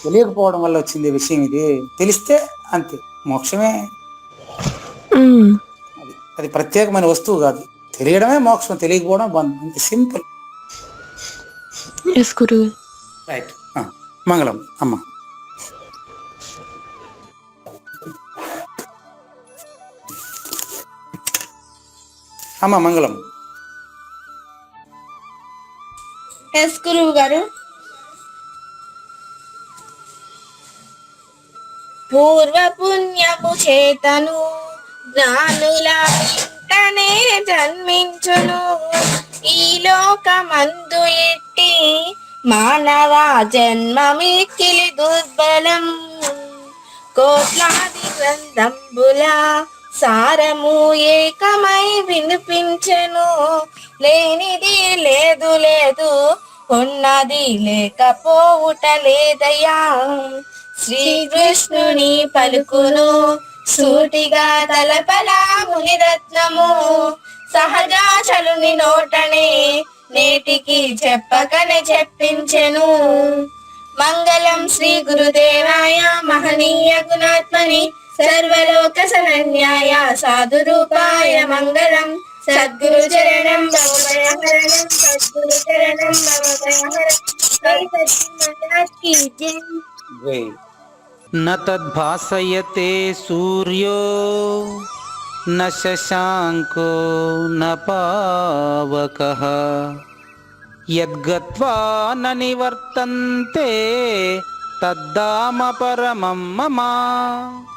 తెలియకపోవడం వల్ల వచ్చింది విషయం ఇది. తెలిస్తే అంతే మోక్షమే. అది ప్రత్యేకమైన వస్తువు కాదు. తెలియడమే మోక్షం, తెలియకపోవడం బంధం. అంతే సింపుల్. రైట్. మంగళం అమ్మ. అమ్మ మంగళం. ఎస్ గురువు గారు. పూర్వ పుణ్యము చేతను జ్ఞానుల ఇంటనే జన్మించును. ఈ లోకమందు ఎట్టి మానవ జన్మ మిక్కిలి దుర్బలం. కోట్లాది గ్రంథంబుల సారము ఏకమై వినిపించెను. లేనిది లేదు లేదు, ఉన్నది లేకపోవుట లేదయ్యా. శ్రీకృష్ణుని పలుకును సూటిగా తలపలా మునిరత్నము. సహజాచలుని నోటనే నేటికి చెప్పకనే చెప్పించెను. మంగళం శ్రీ గురుదేవాయ మహనీయ గుణాత్మని సర్వలోక శరణ్యాయ సాధు రూపాయ మంగళం. సద్గురు చరణం భవభయహరణం, సద్గురు చరణం భవభయహరణం. న తద్భాసయతే సూర్యో న శశాంకో న పావకః యద్గత్వా న నివర్తంతే తద్ధామ పరమం మమ.